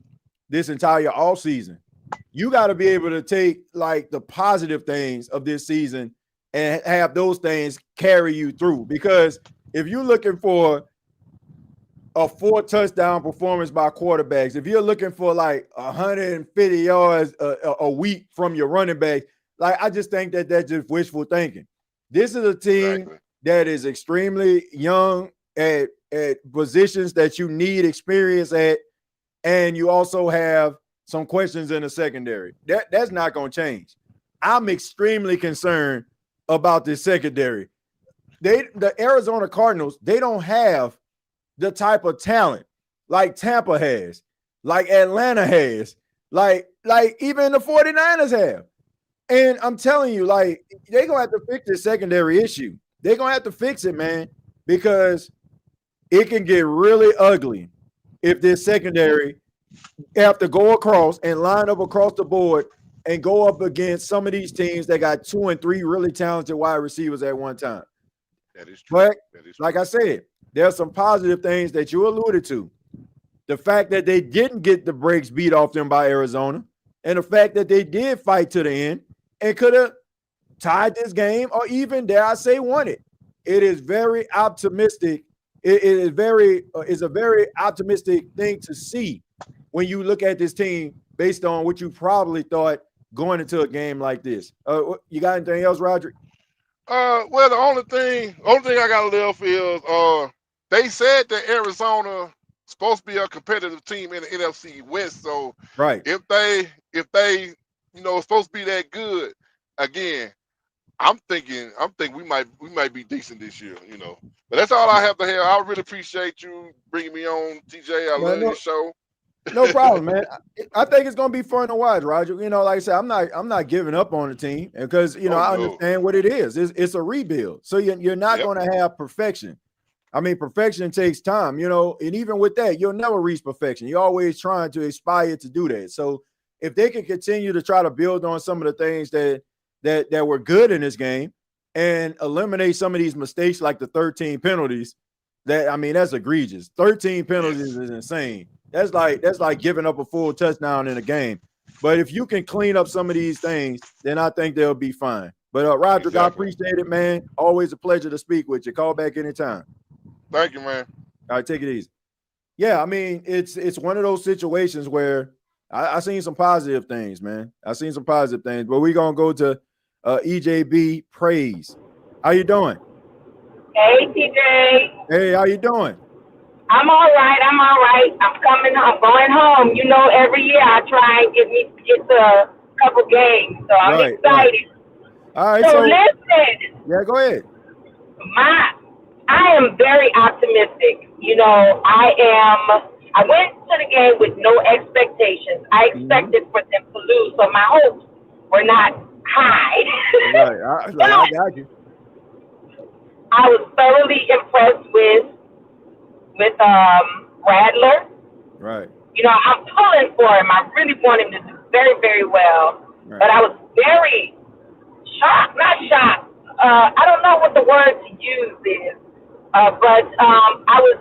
this entire offseason, you got to be able to take like the positive things of this season and have those things carry you through. Because if you're looking for a 4 touchdown performance by quarterbacks, if you're looking for like 150 yards a week from your running back, like I just think that's just wishful thinking. This is a team that is extremely young at positions that you need experience at, and you also have some questions in the secondary. That's not going to change. I'm extremely concerned about this secondary. the Arizona Cardinals, they don't have the type of talent like Tampa has, like Atlanta has, like even the 49ers have. And I'm telling you, like, they're going to have to fix this secondary issue. They're going to have to fix it, man, because it can get really ugly if this secondary have to go across and line up across the board and go up against some of these teams that got 2 and 3 really talented wide receivers at one time. That is true. But That is like I said, there are some positive things that you alluded to. The fact that they didn't get the brakes beat off them by Arizona, and the fact that they did fight to the end and could have tied this game or even, dare I say, won it. It is very optimistic. It is a very optimistic thing to see when you look at this team based on what you probably thought going into a game like this. You got anything else, Roger? Well, the only thing I got left is they said that Arizona supposed to be a competitive team in the NFC West. So right, if they supposed to be that good again, I'm thinking we might be decent this year, But that's all I have to have. I really appreciate you bringing me on, TJ. I love your show. No problem, man. I think it's gonna be fun to watch, Roger. Like I said, I'm not giving up on the team because I understand what it is. It's a rebuild, so you're not gonna have perfection. I mean, perfection takes time, and even with that, you'll never reach perfection. You're always trying to aspire to do that. So if they can continue to try to build on some of the things that were good in this game and eliminate some of these mistakes like the 13 penalties, that's egregious. 13 penalties is insane. That's like giving up a full touchdown in a game. But if you can clean up some of these things, then I think they'll be fine. But Roderick, I appreciate it, man. Always a pleasure to speak with you. Call back anytime. Thank you, man. All right, take it easy. Yeah, it's one of those situations where I seen some positive things, man. I seen some positive things, but we're gonna go to EJB Praise. How you doing? Hey, TJ. Hey, how you doing? I'm all right. I'm coming home, going home. Every year I try and get to a couple games, so I'm excited. Right. All right. So listen. Yeah, go ahead. I am very optimistic. I went to the game with no expectations. I expected for them to lose, so my hopes were not high. Right. I got you. I was thoroughly impressed with Rattler. Right. I'm pulling for him. I really want him to do very, very well. Right. But I was very shocked, not shocked. I don't know what the word to use is. But I was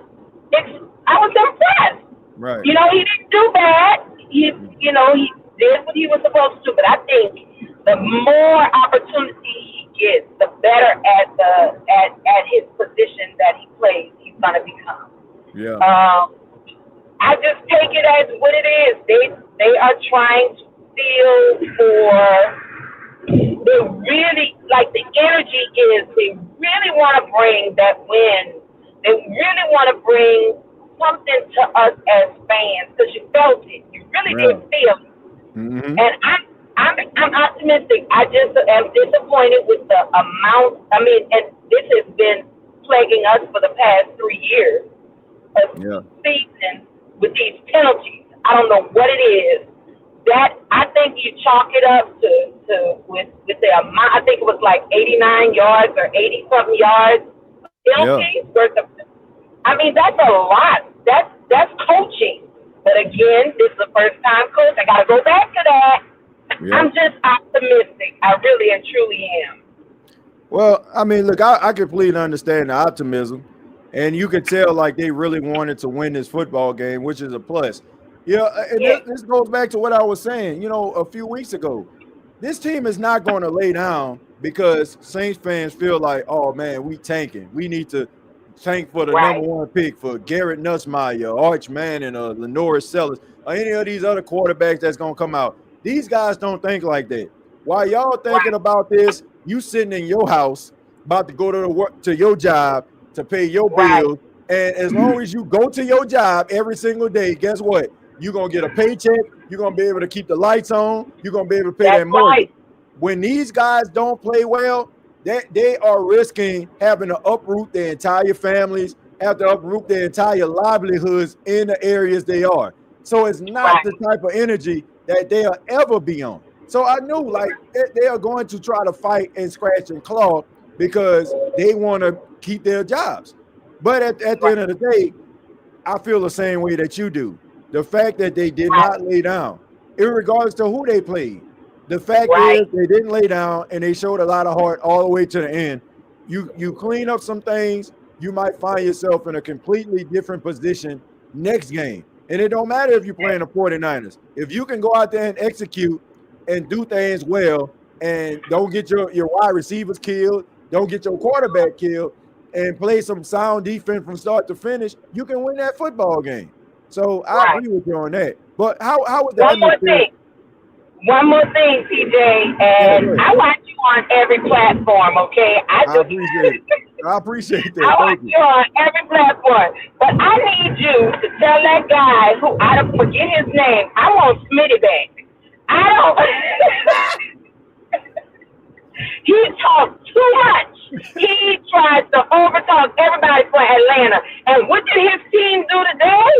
impressed. Right. He didn't do bad. He did what he was supposed to do. But I think the more opportunity he gets, the better at his position that he plays, he's gonna become. Yeah. I just take it as what it is. They are trying to feel for. They really, like, the energy is, they really want to bring that win. They really want to bring something to us as fans, because you felt it. You really did feel it. Mm-hmm. And I'm optimistic. I just am disappointed with the amount. And this has been plaguing us for the past 3 years of season with these penalties. I don't know what it is. That, I think you chalk it up to with the amount. I think it was like 89 yards or 80-something yards penalties. That's a lot. That's coaching. But again, this is the first time coach. I got to go back to that. Yeah. I'm just optimistic. I really and truly am. Well, look, I completely understand the optimism, and you could tell like they really wanted to win this football game, which is a plus. This goes back to what I was saying, a few weeks ago. This team is not going to lay down because Saints fans feel like, oh, man, we tanking. We need to tank for the number one pick for Garrett Nussmeier, Arch Manning, or Lenore Sellers, or any of these other quarterbacks that's going to come out. These guys don't think like that. While y'all thinking about this, you sitting in your house about to go to your job to pay your bills, and as long as you go to your job every single day, guess what? You're going to get a paycheck. You're going to be able to keep the lights on. You're going to be able to pay that mortgage. When these guys don't play well, they are risking having to uproot their entire families, have to uproot their entire livelihoods in the areas they are. So it's not the type of energy that they'll ever be on. So I knew like they are going to try to fight and scratch and claw because they want to keep their jobs. But at the end of the day, I feel the same way that you do. The fact that they did not lay down, irregardless to who they played, the fact is they didn't lay down and they showed a lot of heart all the way to the end. You clean up some things, you might find yourself in a completely different position next game. And it don't matter if you're playing the 49ers. If you can go out there and execute and do things well and don't get your wide receivers killed, don't get your quarterback killed, and play some sound defense from start to finish, you can win that football game. So I agree with you on that. But how was the atmosphere? One more thing, TJ, and I watch you on every platform, okay? I appreciate it. I appreciate that. I watch you on every platform. But I need you to tell that guy who, I don't forget his name, I want Smitty back. I don't. He talks too much. He tries to overtalk everybody for Atlanta. And what did his team do today?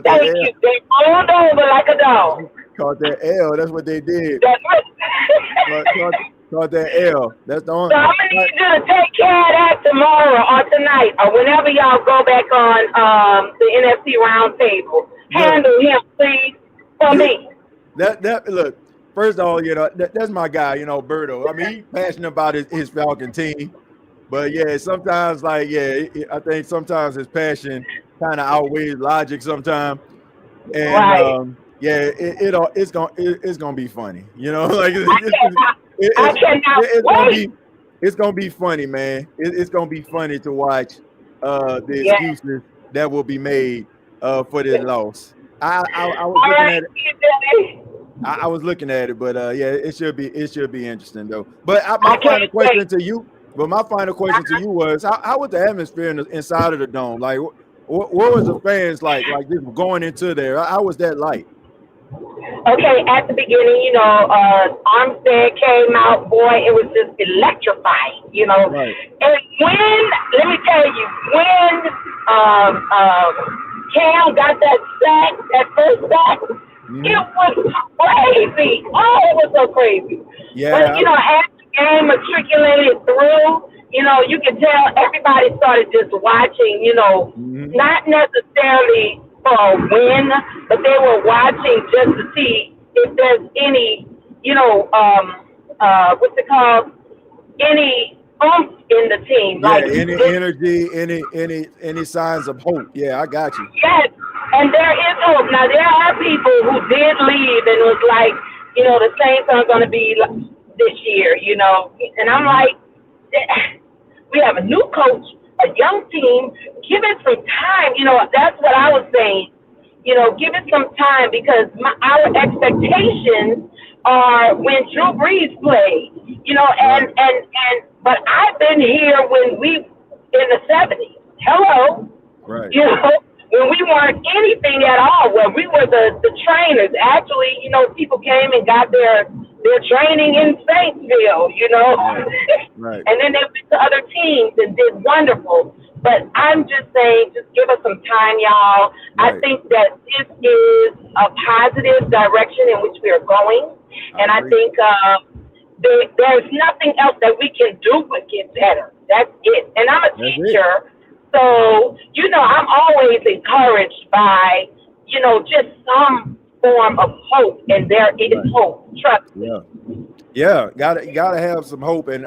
Thank you. They rolled over like a dog. Caught that L. That's what they did. That's what. Caught that L. That's the only. So I'm gonna need you to take care of that tomorrow or tonight or whenever y'all go back on the NFC roundtable. Handle him, please, for me. That look. First of all, that's my guy. Berto. I mean, he's passionate about his Falcon team, but sometimes I think sometimes his passion kind of outweighs logic sometimes, and it's gonna be funny, like it's gonna be funny, man. It's gonna be funny to watch the excuses that will be made for this loss. I was looking at it. I was looking at it, but it should be interesting though. But my final question to you was how was the atmosphere inside of the dome? Like, what was the fans like just going into there? How was that like? Okay, at the beginning, Armstead came out, boy, it was just electrifying, Right. And let me tell you, when Cam got that first sack, it was crazy. Oh, it was so crazy. Yeah. But, as the game matriculated through, you could tell everybody started just watching, not necessarily for a win, but they were watching just to see if there's any, what's it called? Any oomph in the team. Yeah, any energy, any signs of hope. Yeah, I got you. Yes, and there is hope. Now, there are people who did leave and was like, the Saints aren't going to be this year, And I'm like, we have a new coach, a young team. Give it some time. That's what I was saying. Give it some time because our expectations are when Drew Brees played. But I've been here when we in the 70s. Hello. Right. When we weren't anything at all, when we were the trainers. Actually, people came and got their training in Saintsville, Right. And then they went to other teams and did wonderful. But I'm just saying, just give us some time, y'all. Right. I think that this is a positive direction in which we are going. And I think there's nothing else that we can do but get better. That's it. And I'm a teacher. So, I'm always encouraged by, just some form of hope, and there is hope. Trust me. Yeah, gotta have some hope, and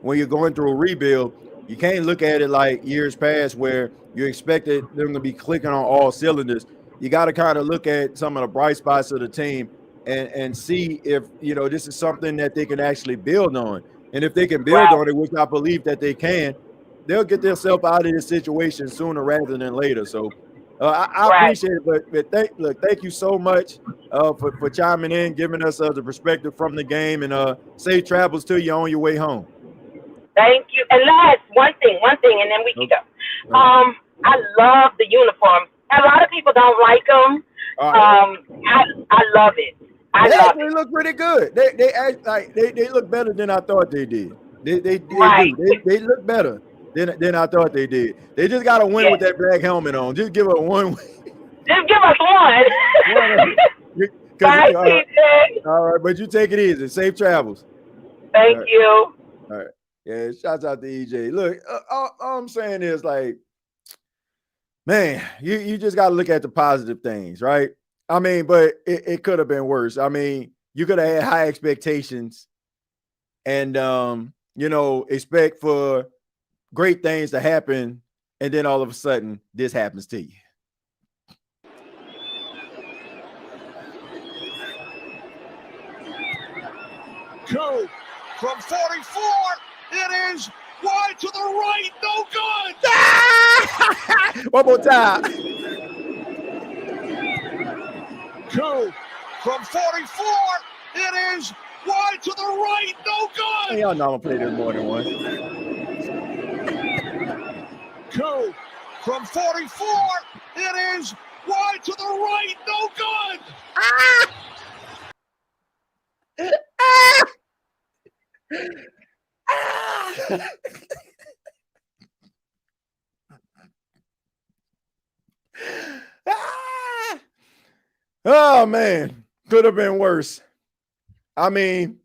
when you're going through a rebuild, you can't look at it like years past where you expected them to be clicking on all cylinders. You got to kind of look at some of the bright spots of the team and see if this is something that they can actually build on, and if they can build on it, which I believe that they can. They'll get themselves out of this situation sooner rather than later. So I appreciate it. But thank you so much for chiming in, giving us the perspective from the game, and safe travels to you on your way home. Thank you. And last, one thing, and then we can go. I love the uniform. A lot of people don't like them. I love it. I They love actually look pretty good. They act like they look better than I thought they did. They Right. do. They look better than I thought they did. They just got to win with that black helmet on. Just give her one. Just give us one. Bye, TJ. All right, but you take it easy. Safe travels. Thank you. All right. Yeah, shouts out to EJ. Look, all I'm saying is like, man, you just got to look at the positive things, right? I mean, but it could have been worse. I mean, you could have had high expectations and, expect for great things to happen. And then all of a sudden, this happens to you. Two from 44. It is wide to the right. No good. One more time. Two from 44. It is wide to the right. No good. Hey, y'all know I'm going to play this more than once. Two from 44. It is wide to the right. No good. Oh man, could have been worse. I mean,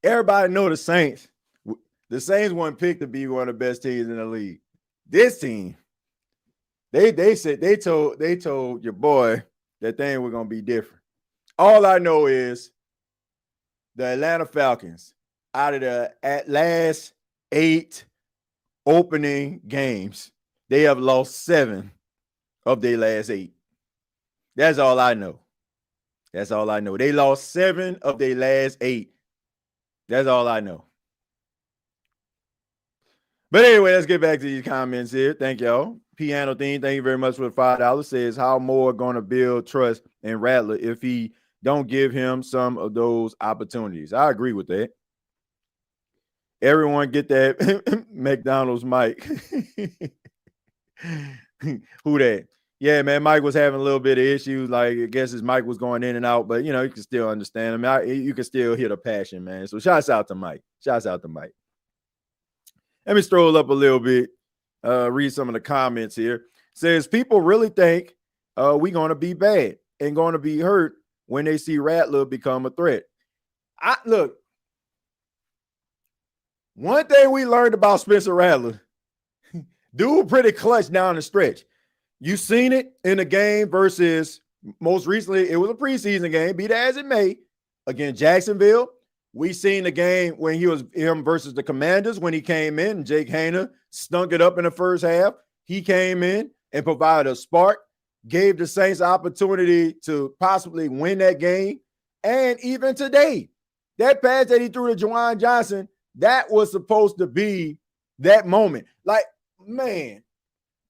everybody know the Saints. The Saints weren't picked to be one of the best teams in the league. This team, they said they told your boy that thing was gonna be different. All I know is the Atlanta Falcons, out of the last 8 opening games, they have lost 7 of their last 8. That's all I know. That's all I know. They lost 7 of their last 8. That's all I know. But anyway, let's get back to these comments here. Thank y'all. Piano Theme, thank you very much for the $5. Says, how Moore going to build trust in Rattler if he don't give him some of those opportunities? I agree with that. Everyone get that McDonald's mic. Who that? Yeah, man, Mike was having a little bit of issues. Like, I guess his mic was going in and out, but, you can still understand him. You can still hear the passion, man. So shouts out to Mike. Shouts out to Mike. Let me stroll up a little bit, read some of the comments here. Says, people really think we're going to be bad and going to be hurt when they see Rattler become a threat. Look, one thing we learned about Spencer Rattler, dude pretty clutch down the stretch. You seen it in the game versus, most recently, it was a preseason game, be that as it may, against Jacksonville. We seen the game when him versus the Commanders when he came in and Jake Haener stunk it up in the first half. He came in and provided a spark, gave the Saints opportunity to possibly win that game. And even today, that pass that he threw to Juwan Johnson, that was supposed to be that moment. Like, man,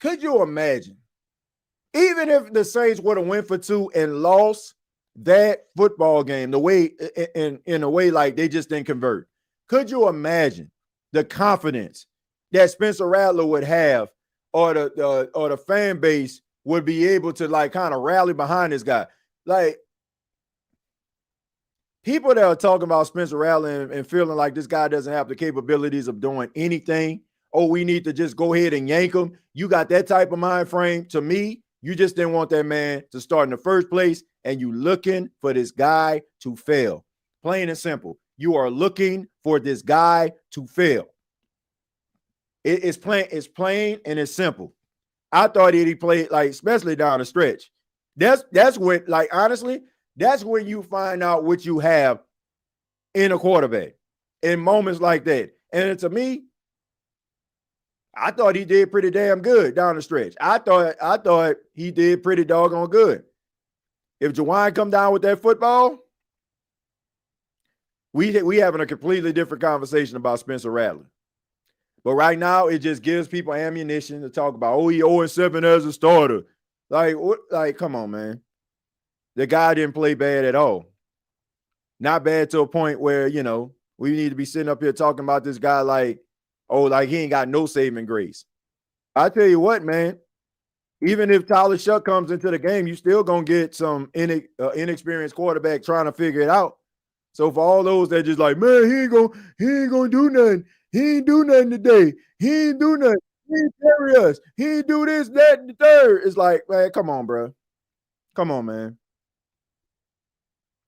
could you imagine? Even if the Saints would have went for 2 and lost that football game, the way in a way like they just didn't convert, could you imagine the confidence that Spencer Rattler would have, or the fan base would be able to like kind of rally behind this guy? Like, people that are talking about Spencer Rattler and feeling like this guy doesn't have the capabilities of doing anything, oh, we need to just go ahead and yank him. You got that type of mind frame. To me, you just didn't want that man to start in the first place, and you looking for this guy to fail. Plain and simple. You are looking for this guy to fail. It's plain and it's simple. I thought he played, like, especially down the stretch. That's when, like, honestly, that's when you find out what you have in a quarterback in moments like that. And to me, I thought he did pretty damn good down the stretch. I thought he did pretty doggone good. If Juwan come down with that football, we having a completely different conversation about Spencer Rattler. But right now, it just gives people ammunition to talk about, oh, he 0-7 as a starter. Like, come on, man. The guy didn't play bad at all. Not bad to a point where, we need to be sitting up here talking about this guy like, oh, like he ain't got no saving grace. I tell you what, man, Even if Tyler Shuck comes into the game, you still gonna get some inexperienced quarterback trying to figure it out. So for all those that just like, man, he ain't gonna do nothing. He ain't do nothing today. He ain't do nothing. He ain't carry us. He ain't do this, that, and the third. It's like, man, come on, bro. Come on, man.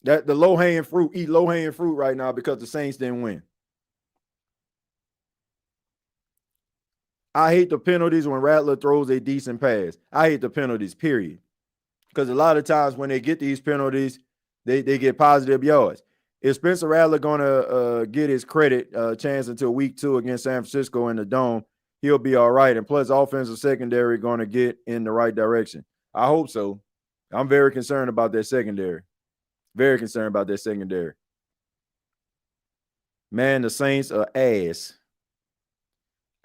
That the low-hanging fruit, eat low-hanging fruit right now because the Saints didn't win. I hate the penalties when Rattler throws a decent pass. I hate the penalties, period. Because a lot of times when they get these penalties, they get positive yards. Is Spencer Rattler going to get his credit chance until week 2 against San Francisco in the Dome, he'll be all right. And plus, offensive secondary going to get in the right direction. I hope so. I'm very concerned about that secondary. Very concerned about that secondary. Man, the Saints are ass.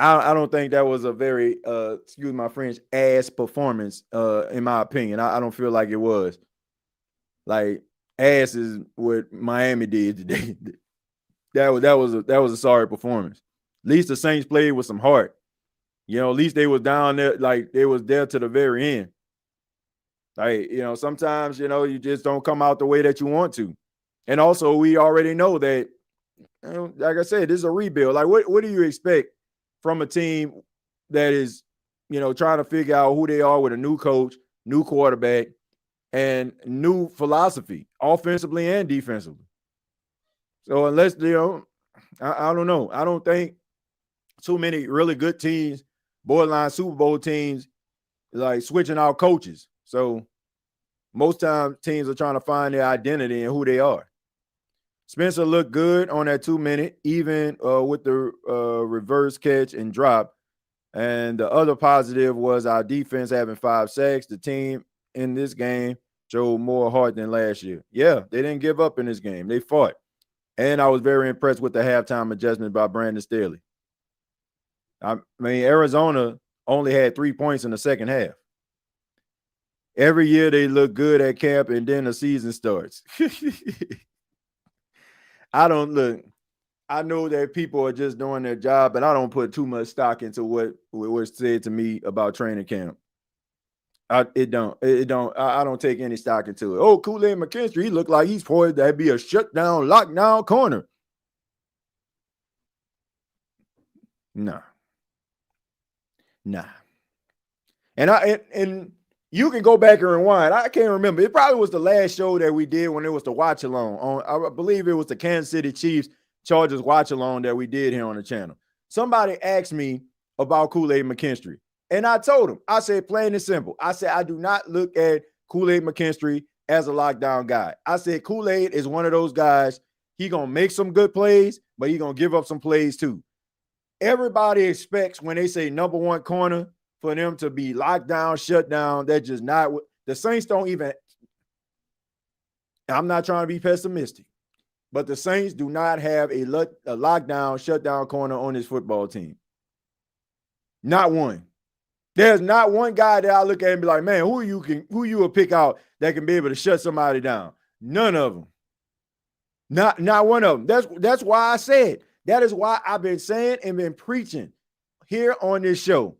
I don't think that was a very, excuse my French, ass performance, in my opinion. I don't feel like it was. Like, ass is what Miami did today. that was a sorry performance. At least the Saints played with some heart. You know, at least they was down there, like they was there to the very end. Like, you know, sometimes, you know, you just don't come out the way that you want to. And also, we already know that, you know, like I said, this is a rebuild. Like, what do you expect from a team that is, you know, trying to figure out who they are with a new coach, new quarterback, and new philosophy, offensively and defensively? So unless, you know, I don't know. I don't think too many really good teams, borderline Super Bowl teams, like switching out coaches. So most times teams are trying to find their identity and who they are. Spencer looked good on that 2-minute, even with the reverse catch and drop. And the other positive was our defense having 5 sacks. The team in this game showed more heart than last year. Yeah, they didn't give up in this game. They fought. And I was very impressed with the halftime adjustment by Brandon Staley. I mean, Arizona only had 3 points in the second half. Every year they look good at camp, and then the season starts. I know that people are just doing their job, but I don't put too much stock into what was said to me about training camp. I don't take any stock into it. Oh, Kool-Aid McKinstry, he looked like he's poised to be a shutdown, lockdown corner. Nah. And you can go back and rewind. I can't remember. It probably was the last show that we did when it was the watch along. I believe it was the Kansas City Chiefs Chargers watch along that we did here on the channel. Somebody asked me about Kool-Aid McKinstry. And I told him, I said, plain and simple. I said, I do not look at Kool-Aid McKinstry as a lockdown guy. I said, Kool-Aid is one of those guys. He going to make some good plays, but he going to give up some plays too. Everybody expects when they say number one corner for them to be locked down, shut down. That's just not what the Saints don't even. I'm not trying to be pessimistic, but the Saints do not have a lockdown, shutdown corner on this football team. Not one. There's not one guy that I look at and be like, man, who you will pick out that can be able to shut somebody down? None of them. Not one of them. That's why I said. That is why I've been saying and been preaching here on this show.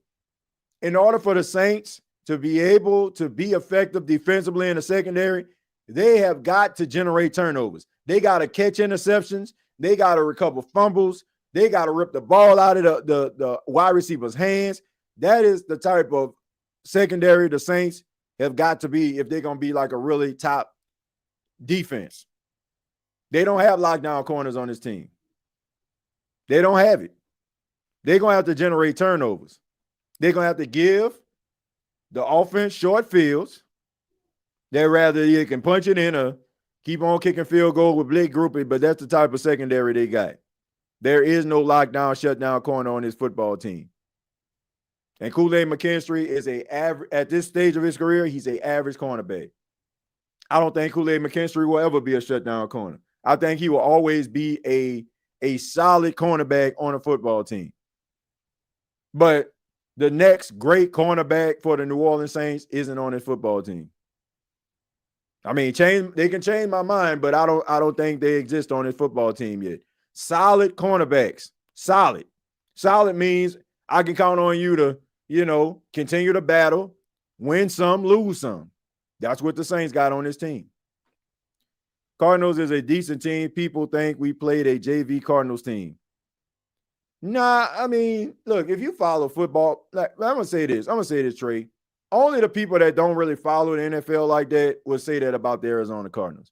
In order for the Saints to be able to be effective defensively in the secondary, they have got to generate turnovers. They got to catch interceptions. They got to recover fumbles. They got to rip the ball out of the wide receiver's hands. That is the type of secondary the Saints have got to be if they're going to be like a really top defense. They don't have lockdown corners on this team. They don't have it. They're going to have to generate turnovers. They're going to have to give the offense short fields. They'd rather you can punch it in or keep on kicking field goal with Blake grouping, but that's the type of secondary they got. There is no lockdown, shutdown corner on this football team. And Kool-Aid McKinstry is at this stage of his career, he's an average cornerback. I don't think Kool-Aid McKinstry will ever be a shutdown corner. I think he will always be a solid cornerback on a football team. But the next great cornerback for the New Orleans Saints isn't on his football team. I mean, they can change my mind, but I don't think they exist on his football team yet. Solid cornerbacks. Solid means I can count on you to, continue to battle, Win some, lose some. That's what the Saints got on this team. Cardinals is a decent team. People think we played a JV Cardinals team. Nah, I mean, look, if you follow football, like, I'm going to say this, Trey. Only the people that don't really follow the NFL like that would say that about the Arizona Cardinals.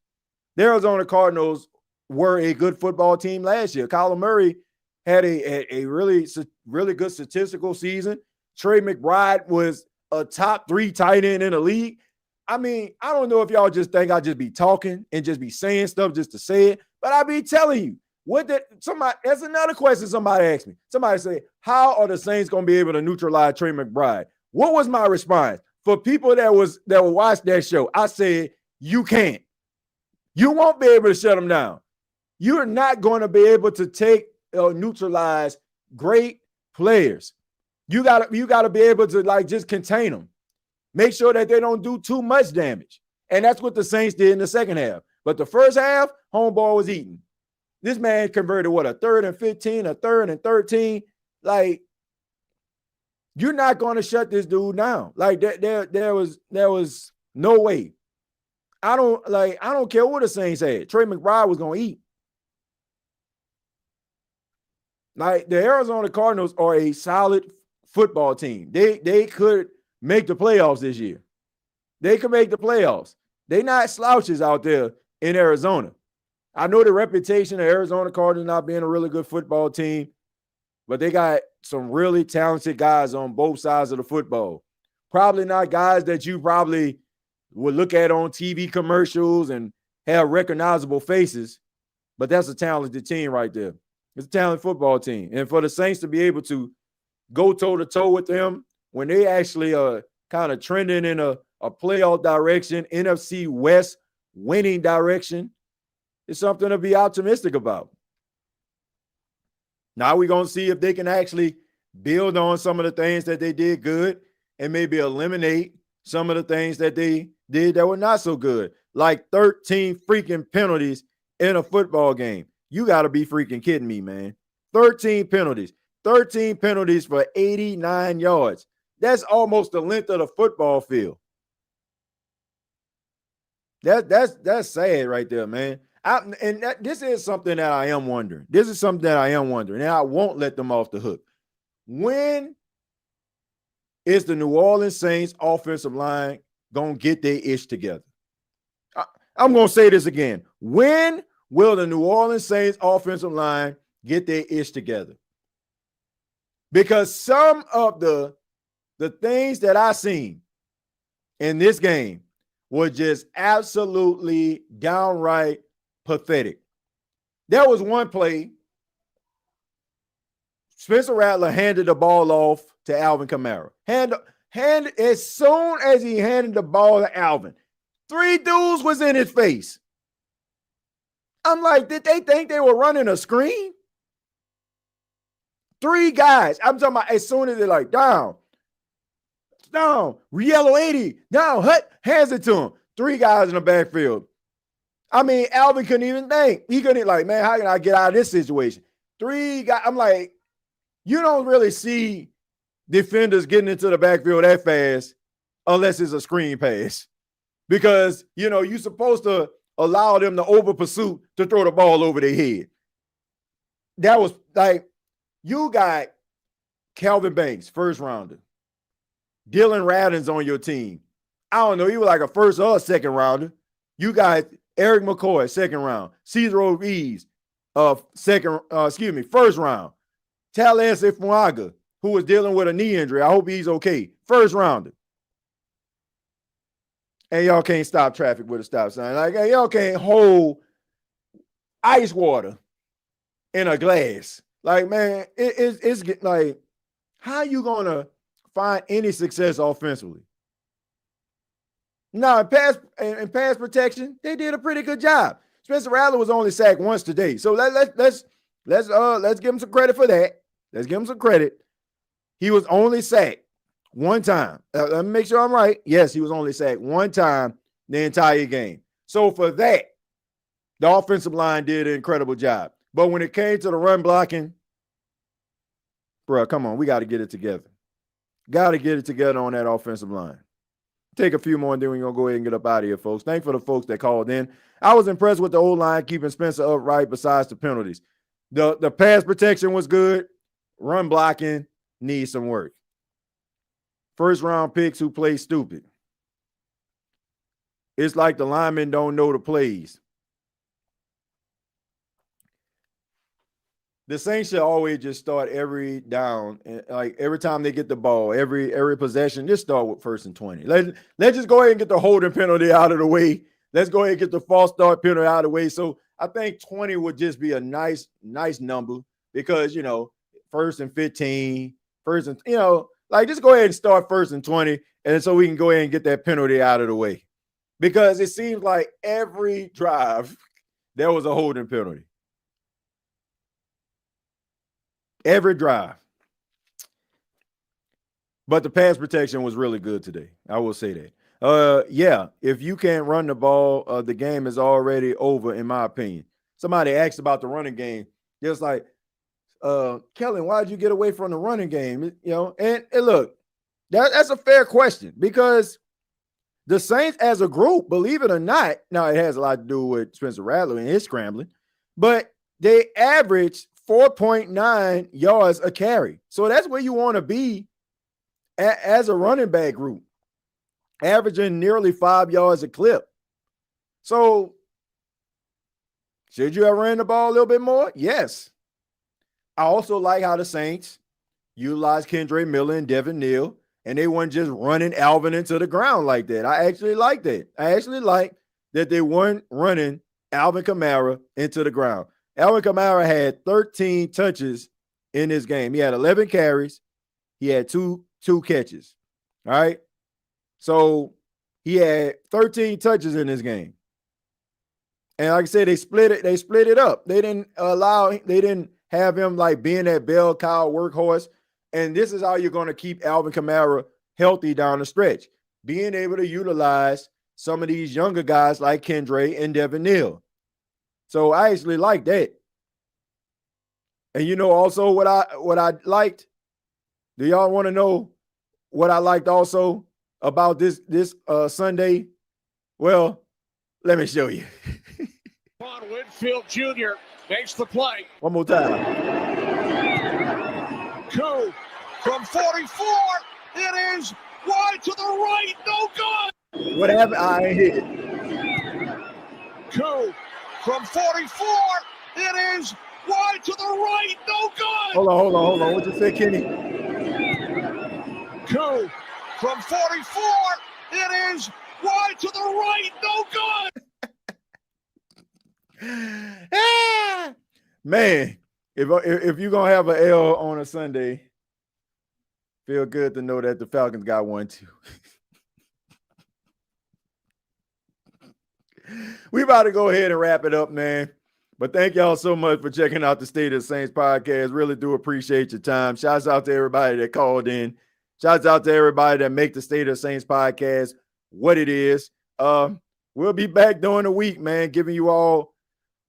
The Arizona Cardinals were a good football team last year. Kyler Murray had a really good statistical season. Trey McBride was a top 3 tight end in the league. I mean, I don't know if y'all just think I just be talking and just be saying stuff just to say it, but I be telling you. That's another question somebody asked me. Somebody said, how are the Saints going to be able to neutralize Trey McBride? What was my response? For people that will watch that show, I said, you can't. You won't be able to shut them down. You're not going to be able to neutralize great players. You got to be able to just contain them. Make sure that they don't do too much damage. And that's what the Saints did in the second half. But the first half, homeball was eating. This man converted a 3rd and 15, a 3rd and 13. Like, you're not going to shut this dude down. Like, there was no way. I don't care what the Saints said. Trey McBride was going to eat. Like, the Arizona Cardinals are a solid football team. They could make the playoffs this year. They could make the playoffs. They're not slouches out there in Arizona. I know the reputation of Arizona Cardinals not being a really good football team, but they got some really talented guys on both sides of the football. Probably not guys that you probably would look at on TV commercials and have recognizable faces, but that's a talented team right there. It's a talented football team. And for the Saints to be able to go toe-to-toe with them when they actually are kind of trending in a playoff direction, NFC West winning direction, it's something to be optimistic about. Now we're going to see if they can actually build on some of the things that they did good and maybe eliminate some of the things that they did that were not so good, like 13 freaking penalties in a football game. You got to be freaking kidding me, man. 13 penalties. 13 penalties for 89 yards. That's almost the length of the football field. That's sad right there, man. This is something that I am wondering. And I won't let them off the hook. When is the New Orleans Saints offensive line going to get their ish together? I'm going to say this again. When will the New Orleans Saints offensive line get their ish together? Because some of the things that I seen in this game were just absolutely downright pathetic. There was one play, Spencer Rattler handed the ball off to Alvin Kamara. As soon as he handed the ball to Alvin, 3 dudes was in his face. I'm like, did they think they were running a screen? 3 guys. I'm talking about as soon as they're like, down, yellow 80, down, hut, hands it to him. 3 guys in the backfield. I mean, Alvin couldn't even think. He couldn't man, how can I get out of this situation? 3 guys. I'm like, you don't really see defenders getting into the backfield that fast unless it's a screen pass. Because, you're supposed to allow them to over pursuit to throw the ball over their head. That was like, you got Calvin Banks, first rounder. Dylan Radins on your team. I don't know, he was like a first or a second rounder. You got Eric McCoy, second round. Cesar Reeves, first round. Talles Ifuaga, who was dealing with a knee injury. I hope he's okay. First rounder. And y'all can't stop traffic with a stop sign. Like, y'all can't hold ice water in a glass. Like, man, it's like, how you going to find any success offensively? No, in pass protection, they did a pretty good job. Spencer Rattler was only sacked once today. So let's give him some credit for that. Let's give him some credit. He was only sacked one time. Let me make sure I'm right. Yes, he was only sacked one time the entire game. So for that, the offensive line did an incredible job. But when it came to the run blocking, bro, come on, we got to get it together. Got to get it together on that offensive line. take a few more, and then we're going to go ahead and get up out of here, folks. Thanks for the folks that called in. I was impressed with the O-line keeping Spencer upright besides the penalties. The pass protection was good. Run blocking needs some work. First-round picks who play stupid. It's like the linemen don't know the plays. The Saints should always just start every down, like every time they get the ball, every possession, just start with 1st and 20. Let's just go ahead and get the holding penalty out of the way. Let's go ahead and get the false start penalty out of the way. So I think 20 would just be a nice number because, 1st and 15, 1st and, just go ahead and start 1st and 20, and so we can go ahead and get that penalty out of the way. Because it seems like every drive there was a holding penalty. Every drive. But the pass protection was really good today. I will say that. If you can't run the ball, the game is already over, in my opinion. Somebody asked about the running game. Just like, Kellen, why did you get away from the running game? And look, that's a fair question because the Saints as a group, believe it or not, now it has a lot to do with Spencer Rattler and his scrambling, but they averaged 4.9 yards a carry. So that's where you want to be as a running back group, averaging nearly 5 yards a clip. So should you have ran the ball a little bit more? Yes. I also like how the Saints utilized Kendre Miller and Devin Neal, and they weren't just running Alvin into the ground like that. I actually like that. I actually like that they weren't running Alvin Kamara into the ground. Alvin Kamara had 13 touches in this game. He had 11 carries. He had two catches. All right. So he had 13 touches in this game. And like I said, they split it up. They didn't have him like being that bell cow workhorse. And this is how you're going to keep Alvin Kamara healthy down the stretch. Being able to utilize some of these younger guys like Kendre and Devin Neal. So I actually like that. And also what I liked? Do y'all want to know what I liked also about this Sunday? Well, let me show you. Von Whitfield Jr. makes the play. One more time. Coup from 44. It is wide to the right. No good. What happened? I ain't hit it. Coup from 44. It is wide to the right. No good. Hold on. What you say, Kenny? Coup from 44. It is wide to the right. No good. Man, if you're going to have an L on a Sunday, feel good to know that the Falcons got one too. We about to go ahead and wrap it up, man. But thank y'all so much for checking out the State of the Saints podcast. Really do appreciate your time. Shouts out to everybody that called in. Shouts out to everybody that make the State of the Saints podcast what it is. We'll be back during the week, man, giving you all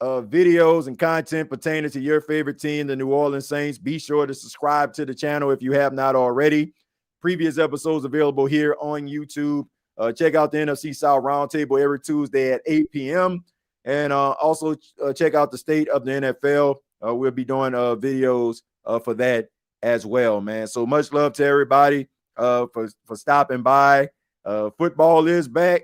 videos and content pertaining to your favorite team, the New Orleans Saints. Be sure to subscribe to the channel if you have not already. Previous episodes available here on YouTube. Check out the NFC South Roundtable every Tuesday at 8 p.m. And also check out the State of the NFL. We'll be doing videos for that as well, man. So much love to everybody for stopping by. Football is back.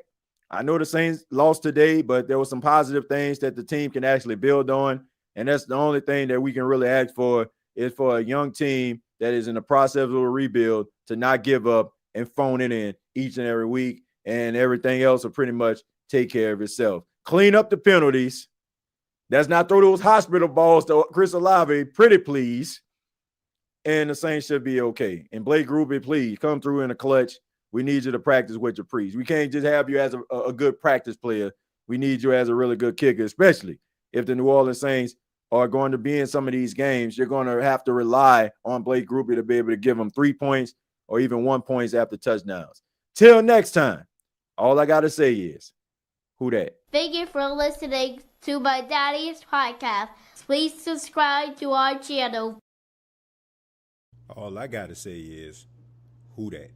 I know the Saints lost today, but there were some positive things that the team can actually build on. And that's the only thing that we can really ask for is for a young team that is in the process of a rebuild to not give up and phone it in each and every week. And everything else will pretty much take care of itself. Clean up the penalties. Let's not throw those hospital balls to Chris Olave, pretty please. And the Saints should be okay. And Blake Gruby, please come through in a clutch. We need you to practice with your priest. We can't just have you as a good practice player. We need you as a really good kicker, especially if the New Orleans Saints are going to be in some of these games. You're going to have to rely on Blake Gruby to be able to give them 3 points or even 1 point after touchdowns. Till next time, all I got to say is, who dat? Thank you for listening to my daddy's podcast. Please subscribe to our channel. All I gotta say is, who dat?